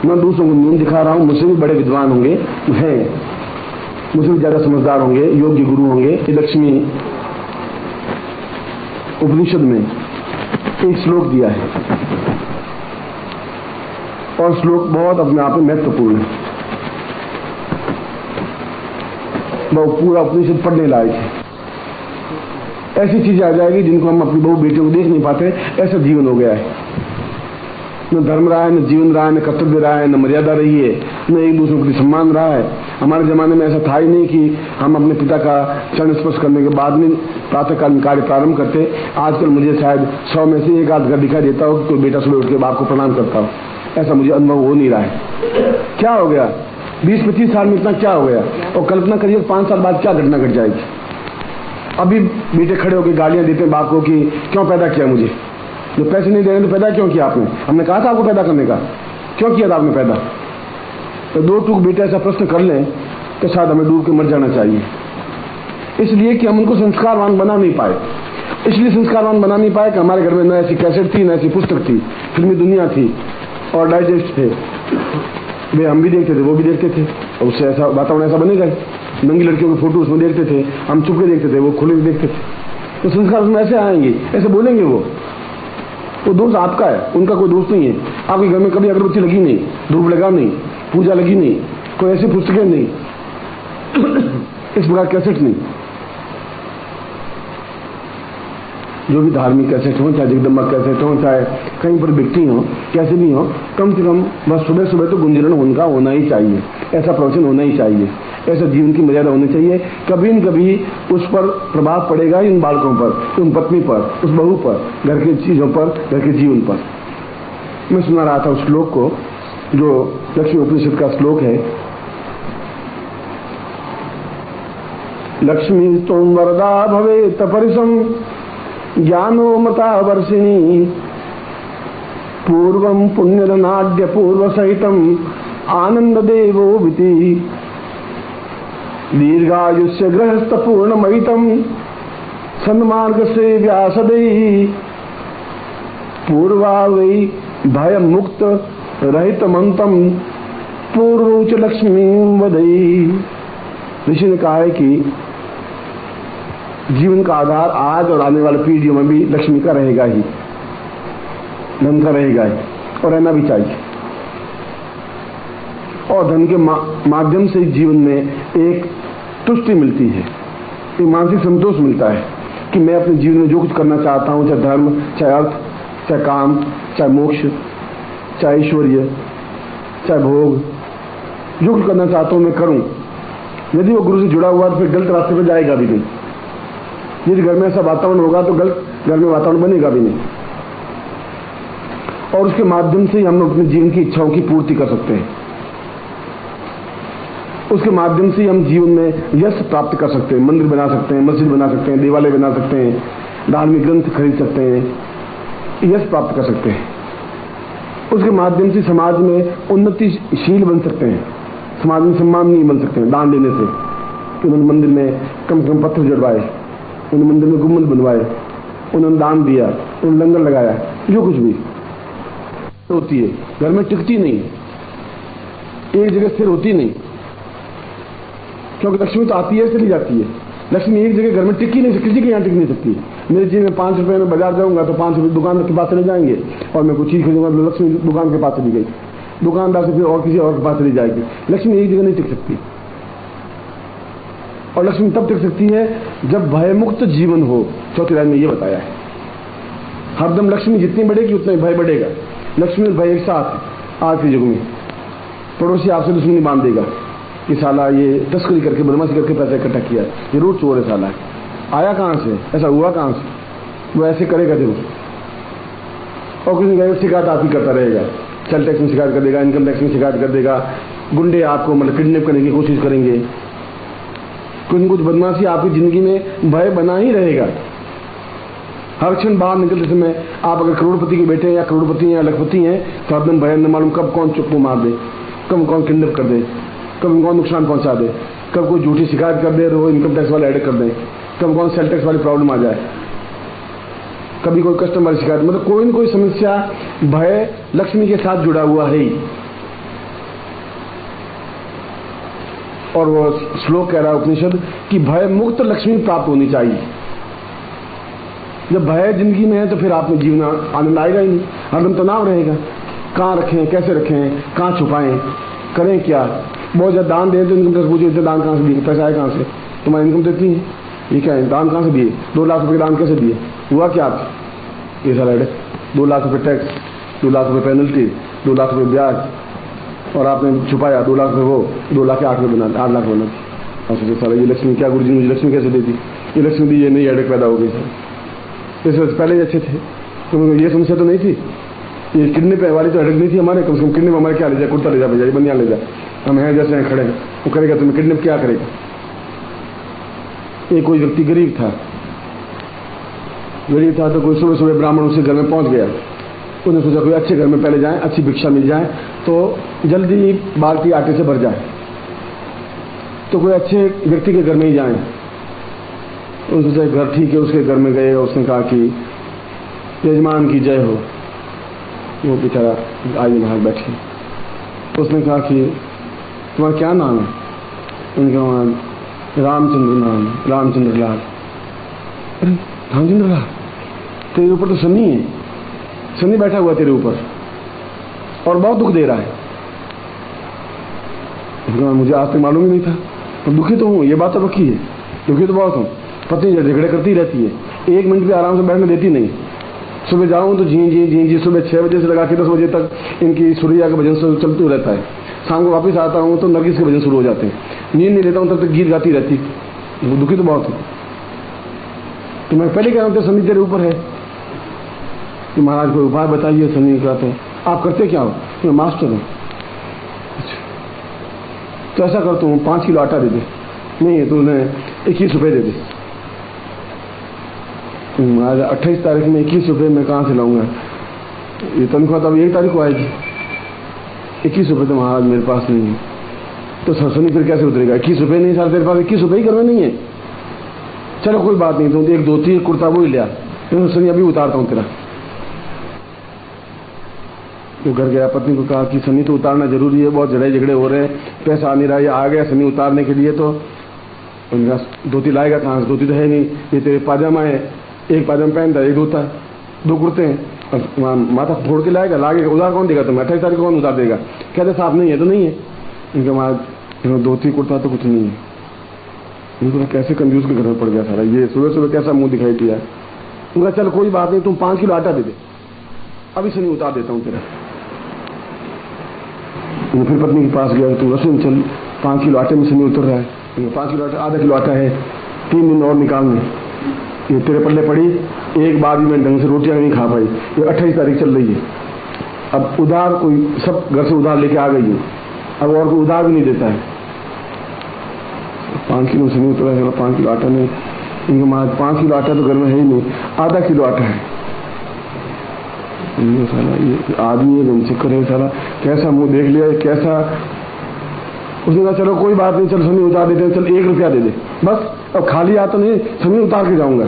न दूसरों को नींद दिखा रहा हूं। मुझसे भी बड़े विद्वान होंगे हैं, मुझसे भी ज्यादा समझदार होंगे, योग्य गुरु होंगे। लक्ष्मी उपनिषद में एक श्लोक दिया है, और श्लोक बहुत अपने आप में महत्वपूर्ण है। वो पूरा उपनिषद पढ़ने लायक है। ऐसी चीजें आ जाएगी जिनको हम अपनी बहू बेटियों को देख नहीं पाते। ऐसा जीवन हो गया है, न धर्म रहा है, न जीवन रहा है, न कर्तव्य रहा है, न मर्यादा रही है, न एक दूसरे को सम्मान रहा है। हमारे जमाने में ऐसा था ही नहीं कि हम अपने पिता का चरण स्पर्श करने के बाद में प्रातःकालीन कार्य प्रारंभ करते। आजकल मुझे शायद 100 में से एक आध घर दिखाई देता हो कि कोई बेटा सुबह उठ के बाप को प्रणाम करता हो। ऐसा मुझे अनुभव हो नहीं रहा है। क्या हो गया 20-25 साल में, इतना क्या हो गया? और कल्पना करिए 5 साल बाद क्या घटना घट जाएगी। अभी बेटे खड़े होकर गालियां देते हैं बाप को कि क्यों पैदा किया मुझे, जो पैसे नहीं दे रहे तो पैदा क्यों किया आपने? हमने कहा था आपको पैदा करने का, क्यों किया था आपने पैदा? तो 2 टूक बेटे ऐसा प्रश्न कर लें तो शायद हमें डूब के मर जाना चाहिए। इसलिए कि हम उनको संस्कारवान बना नहीं पाए। इसलिए संस्कारवान बना नहीं पाए कि हमारे घर में न ऐसी कैसेट थी, न ऐसी पुस्तक थी, फिल्मी दुनिया थी और डाइजेस्ट थे। वे हम भी देखते थे, वो भी देखते थे, और उससे ऐसा वातावरण ऐसा बनेगा। नंगी लड़कियों की फोटो उसमें देखते थे, हम चुपके देखते थे, वो खुले देखते थे। तो संस्कार उसमें ऐसे आएंगे, ऐसे बोलेंगे। वो दोष आपका है, उनका कोई दोष नहीं है। आपके घर में कभी अगरबत्ती लगी नहीं, धूप लगा नहीं, पूजा लगी नहीं, कोई ऐसी पुस्तकें नहीं, इस प्रकार कैसेट नहीं। जो भी धार्मिक कैसेट हो, चाहे जगदम्बा कैसेट हो, चाहे कहीं पर व्यक्ति हो, कैसे भी हो, कम से कम बस सुबह सुबह तो गुंजरण उनका होना ही चाहिए। ऐसा प्रवचन होना ही चाहिए, ऐसा जीवन की मर्यादा होनी चाहिए। कभी न कभी उस पर प्रभाव पड़ेगा, इन बालकों पर, उन पत्नी पर, उस बहू पर, घर की चीजों पर, घर के जीवन पर। मैं सुना रहा था उस श्लोक को, जो लक्ष्मी उपनिषद का श्लोक है। लक्ष्मी तुम वरदा भवेत परिसम ज्ञानो मता वर्षिणी पूर्वम पुण्यनाड्य पूर्व सहितम आनंद देवो विति दीर्घायुष्य गृहस्थ पूर्णमयितम सन्मार्ग से व्यासदयी पूर्वा वै भय मुक्त रहित मंतम पूर्वोच लक्ष्मी वदई। ऋषि ने कहा है कि जीवन का आधार आज और आने वाले पीढ़ियों में भी लक्ष्मी का रहेगा ही, धन का रहेगा ही, और रहना भी चाहिए। और धन के माध्यम से जीवन में एक तुष्टि मिलती है, एक मानसिक संतोष मिलता है कि मैं अपने जीवन में जो कुछ करना चाहता हूं, चाहे धर्म, चाहे अर्थ, चाहे काम, चाहे मोक्ष, चाहे ऐश्वर्य, चाहे भोग, जो कुछ करना चाहता हूं मैं करूं। यदि वो गुरु से जुड़ा हुआ तो फिर गलत रास्ते पर जाएगा भी नहीं। यदि घर में ऐसा वातावरण होगा तो गलत घर में वातावरण बनेगा भी नहीं। और उसके माध्यम से हम अपने जीवन की इच्छाओं की पूर्ति कर सकते हैं। उसके माध्यम से हम जीवन में यश प्राप्त कर सकते हैं, मंदिर बना सकते हैं, मस्जिद बना सकते हैं, देवालय बना सकते हैं, धार्मिक ग्रंथ खरीद सकते हैं, यश प्राप्त कर सकते हैं। उसके माध्यम से समाज में उन्नतिशील बन सकते हैं, समाज में सम्माननीय बन सकते हैं दान देने से। कि उन्होंने मंदिर में कम से कम पत्थर जड़वाए, उन्होंने मंदिर में गुम्बद बनवाए, उन्होंने दान दिया, उन्होंने लंगर लगाया, जो कुछ भी होती है घर में टिकती नहीं, एक जगह स्थिर होती नहीं, क्योंकि लक्ष्मी तो आती है, चली जाती है। लक्ष्मी एक जगह घर में टिक ही नहीं सकती, किसी के यहाँ टिक नहीं सकती। मेरे जी में 5 रुपए में बाजार जाऊंगा तो 5 रुपए दुकान के पास चले जाएंगे, और मैं कुछ चीज खरीदूंगा तो लक्ष्मी दुकान के पास चली गई, दुकानदार से फिर और किसी और के पास चली जाएगी। लक्ष्मी एक जगह नहीं टिक सकती। और लक्ष्मी तब टिक सकती है जब भयमुक्त जीवन हो। चौथी लाइन में ये बताया है, हरदम लक्ष्मी जितनी बढ़ेगी उतना ही भय बढ़ेगा। लक्ष्मी और भय एक साथ आज के युग में। पड़ोसी आपसे दुश्मनी बांध देगा कि साला ये तस्करी करके, बदमाशी करके पैसा इकट्ठा किया, ये रोज चोर है साला, आया कहां से, ऐसा हुआ कहां से, वो ऐसे करेगा जरूर। और किसी का शिकायत आप ही करता रहेगा, सेल टैक्स में शिकायत कर देगा, इनकम टैक्स में शिकायत कर देगा, गुंडे आपको मतलब किडनैप करने की कोशिश करेंगे, कुछ न कुछ बदमाशी आपकी जिंदगी में भय बना ही रहेगा। हर क्षण बाहर निकलते समय आप अगर करोड़पति के बेटे हैं या करोड़पति हैं या लखपति हैं तो एकदम भय न मालूम कब कौन चुप्पू मार दे, कब कौन किडनैप कर दे, कब कौन नुकसान पहुंचा दे, कब कोई झूठी शिकायत कर दे और वो इनकम टैक्स वाले ऐड कर दें, कब कौन सेल टैक्स वाली प्रॉब्लम आ जाए, कभी कोई कस्टमर वाली शिकायत, मतलब कोई न कोई समस्या भय लक्ष्मी के साथ जुड़ा हुआ है। और वो श्लोक कह रहा है उपनिषद कि भय मुक्त लक्ष्मी प्राप्त होनी चाहिए। जब भय जिंदगी में है तो फिर आप में जीवन आनंद आएगा ही नहीं, हरदम तनाव रहेगा। कहाँ रखें, कैसे रखें, कहाँ छुपाएं, करें क्या। बहुत ज्यादा दान दें तो इनकम टैक्स पूछे इतने दान कहाँ से दिए, पैसा आए कहाँ से, तुम्हारी इनकम देती है, ये क्या है, दान कहाँ से दिए, 2 लाख रुपए दान कैसे दिए, हुआ क्या आप, ये सारा 2 लाख रुपए टैक्स, 2 लाख रुपए पेनल्टी, 2 लाख रुपए ब्याज, और आपने छुपाया 2 लाख रुपए, वो 2 लाख के 8 रुपए बना, 8 लाख बना। और सोचे सारा ये लक्ष्मी क्या, गुरु जी मुझे लक्ष्मी कैसे देती, ये लक्ष्मी दी, ये नई हेडेक पैदा हो गई सर। इस वजह पहले ही अच्छे थे तो ये समस्या तो नहीं थी, ये किडनी पे वाली तो हेडेक नहीं थी हमारे। कम से कम किडनी में हमारे क्या ले जाए, कुर्ता ले जा भैया, बनियान ले जा, हम हैं जैसे हैं खड़े हैं, वो करेगा तुम्हें किडनी क्या करेगा। एक कोई व्यक्ति गरीब था तो कोई सुबह सुबह ब्राह्मण उसके घर में पहुंच गया। उसने सोचा कोई अच्छे घर में पहले जाए, अच्छी भिक्षा मिल जाए तो जल्दी बाल्टी आटे से भर जाए, तो कोई अच्छे व्यक्ति के घर में ही जाए। उसने सोचा घर ठीक है, उसके घर में गए, उसने कहा कि यजमान की जय हो। वो बेचारा आगे बाहर बैठे, उसने कहा कि तुम्हारा क्या नाम है, उनका रामचंद्र नाम, रामचंद्र लाल। अरे रामचंद्र लाल, तेरे ऊपर तो शनि है, शनि बैठा हुआ तेरे ऊपर और बहुत दुख दे रहा है। मुझे आज तक मालूम ही नहीं था, और दुखी तो हूँ, ये बात तो पक्की है, दुखी तो बहुत हूँ। पत्नी झगड़े करती रहती है, 1 मिनट भी आराम से बैठने देती नहीं। सुबह जाऊँ तो जी, सुबह 6 बजे से लगा के 10 बजे तक इनकी सुरैया का भजन चलते रहता है। शाम को वापस आता हूँ तो नरगिस के भजन शुरू हो जाते हैं, नींद नहीं लेता हूँ तब तक गीत गाती रहती। वो दुखी तो बहुत हूँ। तो मैं पहले कह रहा हूँ शनि तेरे ऊपर है कि महाराज कोई उपाय बताइए शनि का। तो आप करते क्या हो, मैं मास्टर हूँ। तो ऐसा करता हूँ 5 किलो आटा दे दे, नहीं है तो उन्हें 21 रुपये दे दे। आज 28 तारीख में 21 रुपये मैं कहाँ से लाऊंगा, ये तनख्वाह तो अब 1 तारीख को आएगी। 21 रुपये तो महाराज मेरे पास नहीं है। तो शनि फिर कैसे उतरेगा, 21 रुपये नहीं सर तेरे पास, 21 रुपये ही घर में नहीं है। चलो कोई बात नहीं, तो एक धोती कुर्ता वो ही लिया, तो शनि अभी उतारता हूँ तेरा। वो घर गया, पत्नी को कहा कि शनि तो उतारना जरूरी है, बहुत लड़ाई झगड़े हो रहे हैं, पैसा आ नहीं रहा है, आ गया शनि उतारने के लिए। तो उनका धोती लाएगा कहाँ से, धोती तो है नहीं, ये तेरे पाजामा है, एक पाजामा पहनता है, एक धोता है, 2 कुर्ते हैं, माथा फोड़ के लाएगा, लागे उधार कौन देगा तुम्हें, 28 तारीख को कौन उधार देगा। कहते साफ नहीं है तो नहीं है। उनके वहां धोती कुर्ता तो कुछ नहीं है। उनको कैसे कंजूस के घर में पड़ गया सारा, ये सुबह सुबह कैसा मुंह दिखाई दिया। उनका चल कोई बात नहीं, तुम 5 किलो आटा दे दे, अभी शनि उतार देता हूँ तेरा। फिर पत्नी के पास गया, तू रसोई चल, 5 किलो आटे में शनि उतर रहा है, 5 किलो आटा, आधा किलो आटा है, 3 दिन और निकालने, ये तेरे पल्ले पड़ी, एक बार भी मैं ढंग से रोटियां नहीं खा पाई। ये 28 तारीख चल रही है, अब उधार कोई सब घर से उधार लेके आ गई है, अब और कोई उधार भी नहीं देता है। 5 किलो शनि उतरा है, 5 किलो आटा नहीं, इनको मार 5 किलो आटा तो घर में है ही नहीं, आधा किलो आटा है। ये साला ये आदमी है, चक्कर है साला, कैसा मुंह देख लिया, कैसा। उसने कहा चलो कोई बात नहीं, चल शनि उतार देते हैं, चल 1 रुपया दे दे बस, अब खाली आता नहीं, शनि उतार के जाऊंगा।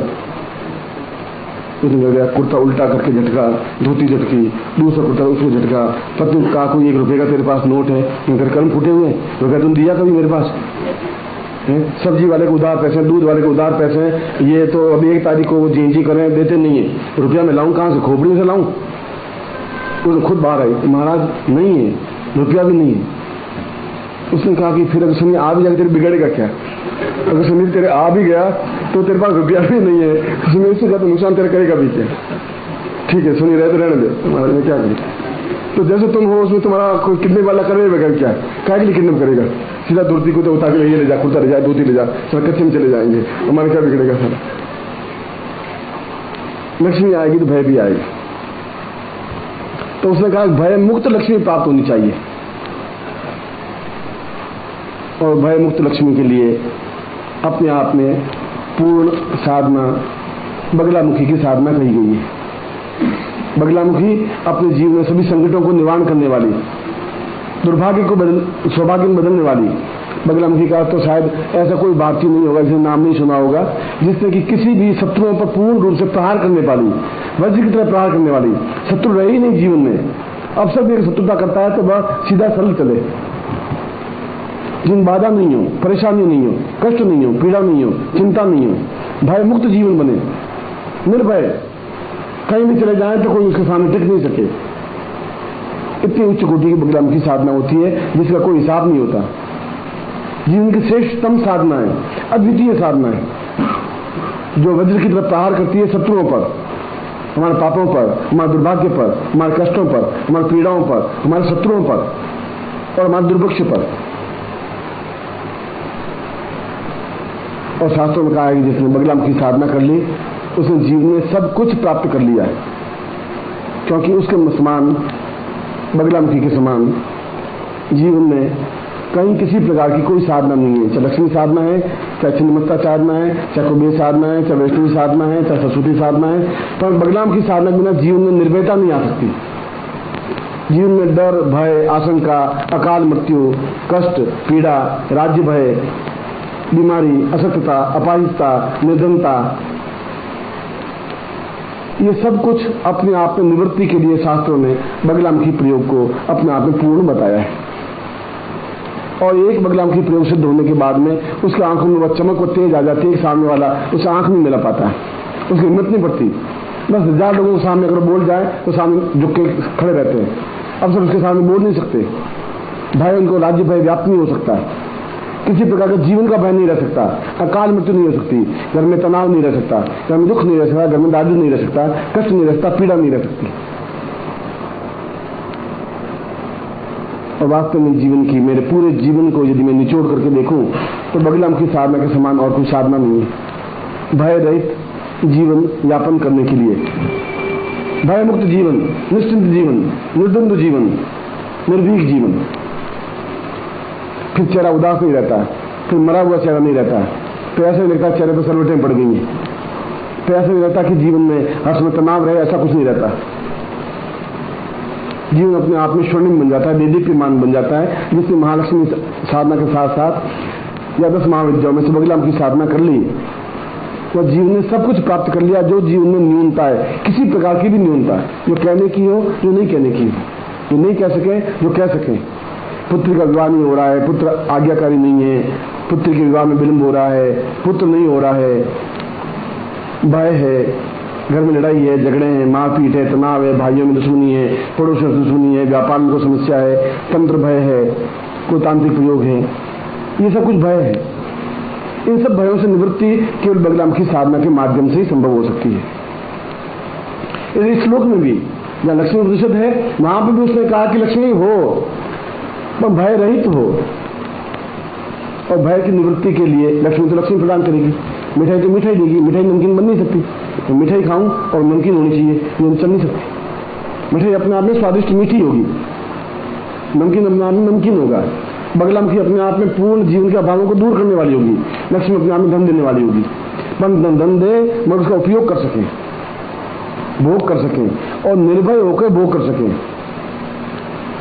उसने गया, कुर्ता उल्टा करके झटका, धोती झटकी, दूसरा कुर्ता उसको झटका। पत्नी को कहा कोई 1 रुपये का तेरे पास नोट है, मेरे कर्म फूटे हुए हैं, तो क्या तुम दिया कभी मेरे पास, सब्जी वाले को उधार पैसे, दूध वाले को उधार पैसे, ये तो अभी 1 तारीख को वो जी करें, देते नहीं है, रुपया मैं लाऊं कहाँ से, खोपड़ी से लाऊं। उसने खुद बाहर आई, महाराज नहीं है, रुपया भी नहीं है। उसने कहा कि फिर अगर शनि आ भी जाएगा तेरे बिगड़ेगा क्या, अगर शनि तेरे आ भी गया तो तेरे पास रुपया भी नहीं है, शनि इससे ज्यादा नुकसान तेरा करेगा भी क्या। ठीक है शनि रहे तो रहने दे, महाराज ने क्या करें। तो जैसे तुम हो उसमें तुम्हारा कोई किडनैप वाला करे बगैर क्या, क्या के लिए किडनैप करेगा, सीधा धोती को तो उतार के ये ले जा, कुर्ता ले जा, धोती ले जा, सब कच्चे में चले जाएंगे, हमारे क्या बिगड़ेगा सारा। लक्ष्मी आएगी तो भय भी आएगी। तो उसने कहा भय मुक्त लक्ष्मी प्राप्त होनी चाहिए, और भय मुक्त लक्ष्मी के लिए अपने आप में पूर्ण साधना बगलामुखी की साधना कही गई है। बगलामुखी अपने जीवन में सभी संकटों को निवारण करने वाली, दुर्भाग्य को सौभाग्य में बदलने वाली। बगलामुखी का तो शायद ऐसा कोई भारतीय नहीं होगा जिसने नाम नहीं सुना होगा, जिसने कि किसी भी शत्रुओं पर पूर्ण रूप से प्रहार करने वाली, वज्र की तरह प्रहार करने वाली। शत्रु रहे ही नहीं जीवन में। अब सब एक शत्रुता करता है तो वह सीधा सरल चले, जिन बाधा नहीं हो, परेशानी नहीं हो, कष्ट नहीं हो, पीड़ा नहीं हो, चिंता नहीं हो, भय मुक्त जीवन बने, निर्भय, कहीं भी चले जाएं तो कोई उसके सामने टिक नहीं सके। इतनी उच्च कोटि की बगलामुखी साधना होती है जिसका कोई हिसाब नहीं होता। जीवन की श्रेष्ठतम साधना है, अद्वितीय साधना है, जो वज्र की तरफ प्रहार करती है शत्रुओं पर, हमारे पापों पर, हमारे दुर्भाग्य पर, हमारे कष्टों पर, हमारी पीड़ाओं पर, हमारे शत्रुओं पर और हमारे दुर्भिक्ष पर। और शास्त्रों में कहा है कि जिसने बगलामुखी साधना कर ली उसने जीवन में सब कुछ प्राप्त कर लिया है, क्योंकि उसके समान, बगलामुखी के समान जीवन में कहीं किसी प्रकार की कोई साधना नहीं है। चाहे लक्ष्मी साधना है, चाहे छिन्नमस्ता साधना है, चाहे कुबेर साधना है, चाहे वैष्णवी साधना है, चाहे सरस्वती साधना है, पर बगलामुखी साधना के बिना जीवन में निर्भयता नहीं आ सकती। जीवन में डर, भय, आशंका, अकाल मृत्यु, कष्ट, पीड़ा, राज्य भय, बीमारी, असत्यता, अपाहिजता, निर्धनता, ये सब कुछ अपने आप में निवृत्ति के लिए शास्त्रों ने बगलामुखी प्रयोग को अपने आप में पूर्ण बताया है। और एक बगलामुखी प्रयोग सिद्ध होने के बाद में उसकी आंखों में वह चमक और तेज आ जाती है कि सामने वाला उसे आंख नहीं मिला पाता है, उसकी हिम्मत नहीं पड़ती। बस 1000 लोगों के सामने अगर बोल जाए तो सामने झुक के खड़े रहते हैं। अब सब उसके सामने बोल नहीं सकते। भय, उनको राज्य भय व्याप्त नहीं हो सकता, किसी प्रकार का जीवन का भय नहीं रह सकता, अकाल मृत्यु नहीं हो सकती, घर में तनाव नहीं रह सकता, घर में दुख नहीं रह सकता, घर में दारिद्र्य नहीं रह सकता, कष्ट नहीं रह सकता, पीड़ा नहीं रह सकती। और वास्तव में जीवन की, मेरे पूरे जीवन को यदि मैं निचोड़ करके देखूं तो बगलामुखी साधना के समान और कोई साधना नहीं है। भय रहित जीवन यापन करने के लिए, भय मुक्त जीवन, निश्चिंत जीवन, निर्द्वंद्व जीवन, निर्भीक जीवन। फिर चेहरा उदास नहीं रहता, फिर मरा हुआ चेहरा नहीं रहता, तो ऐसा नहीं लगता चेहरे पर सरवटें पड़ गई हैं, तो ऐसा नहीं लगता कि जीवन में हर समय तनाव रहे, ऐसा कुछ नहीं रहता। जीवन अपने आप में स्वर्णिम बन जाता है, देदीप्यमान बन जाता है। जिसने महालक्ष्मी साधना के साथ साथ या 10 महाविद्याओं में से बगलामुखी साधना कर ली, तो जीवन में सब कुछ प्राप्त कर लिया। जो जीवन में न्यूनता है, किसी प्रकार की भी न्यूनता, जो कहने की हो, जो नहीं कहने की हो, जो नहीं कह सके, जो कह सके। पुत्र का विवाह नहीं हो रहा है, पुत्र आज्ञाकारी नहीं है, पुत्र के विवाह में विलंब हो रहा है, पुत्र नहीं हो रहा है, भय है, घर में लड़ाई है, झगड़े हैं, मारपीट है, तनाव है, भाइयों में दुश्मनी है, पड़ोसियों से दुश्मनी है, व्यापार में कोई समस्या है, तंत्र भय है, कोई तांत्रिक प्रयोग है, ये सब कुछ भय है। इन सब भयों से निवृत्ति केवल बगलामुखी साधना के माध्यम से ही संभव हो सकती है। इस श्लोक में भी जहाँ लक्ष्मी उपनिषद है, वहां पर भी उसने कहा कि लक्ष्मी हो, पर भय रहित हो। और भय की निवृत्ति के लिए लक्ष्मी तो लक्ष्मी प्रदान करेगी, मिठाई तो मिठाई देगी, मिठाई नमकीन बन नहीं सकती, तो मिठाई खाऊं और नमकीन होनी चाहिए, ये चल नहीं सकती। मिठाई अपने आप में स्वादिष्ट मीठी होगी, नमकीन अपने आप में नमकीन होगा। बगलामुखी अपने आप में पूर्ण जीवन के अभावों को दूर करने वाली होगी, लक्ष्मी अपने आप में धन देने वाली होगी। धन दे मगर उसका उपयोग कर सकें, भोग कर सकें और निर्भय होकर भोग कर सकें।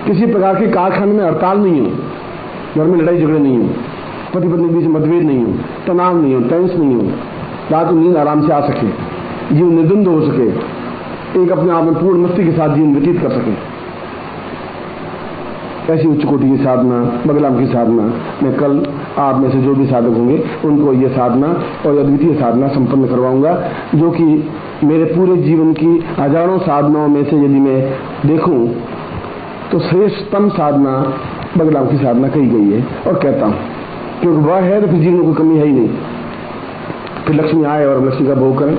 किसी प्रकार के कारखाने में हड़ताल नहीं हो, घर में लड़ाई झगड़े नहीं हो, पति पत्नी के बीच मतभेद नहीं हो, तनाव नहीं हो, टेंस नहीं हो, रात को नींद आराम से आ सके, जीवन निर्द्वंद्व हो सके, एक अपने आप में पूर्ण मस्ती के साथ जीवन व्यतीत कर सके। ऐसी उच्च कोटि की साधना, बगलामुखी साधना मैं कल आप में से जो भी साधक होंगे उनको ये साधना और अद्वितीय साधना संपन्न करवाऊंगा, जो कि मेरे पूरे जीवन की हजारों साधनाओं में से यदि मैं देखूं तो श्रेष्ठतम साधना बगलामुखी साधना कही गई है। और कहता हूं क्योंकि वह है तो फिर जीवन में कोई कमी है ही नहीं। फिर लक्ष्मी आए और लक्ष्मी का भोग करें,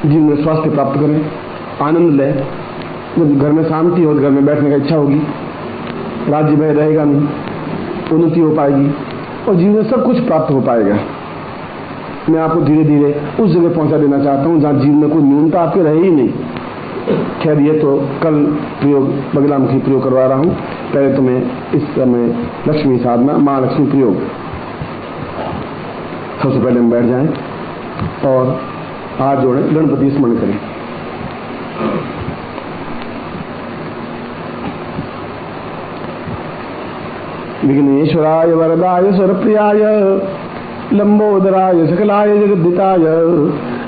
जीवन में स्वास्थ्य प्राप्त करें, आनंद लें, जब घर में शांति हो, घर में बैठने का इच्छा होगी, राज्य भय रहेगा नहीं, उन्नति हो पाएगी और जीवन में सब कुछ प्राप्त हो पाएगा। मैं आपको धीरे धीरे उस जगह पहुंचा देना चाहता हूं जहां जीवन में कोई न्यूनता आपके रहे ही नहीं। खैर ये तो कल प्रयोग बगलामुखी प्रयोग करवा रहा हूं, पहले तो मैं इस समय लक्ष्मी साधना, महालक्ष्मी प्रयोग। सबसे पहले हम बैठ जाएं और हाथ जोड़े, गणपति स्मरण करें। विघ्नेश्वराय वरदाय स्वरप्रियाय लंबोदराय सकलाय जगद्दिताय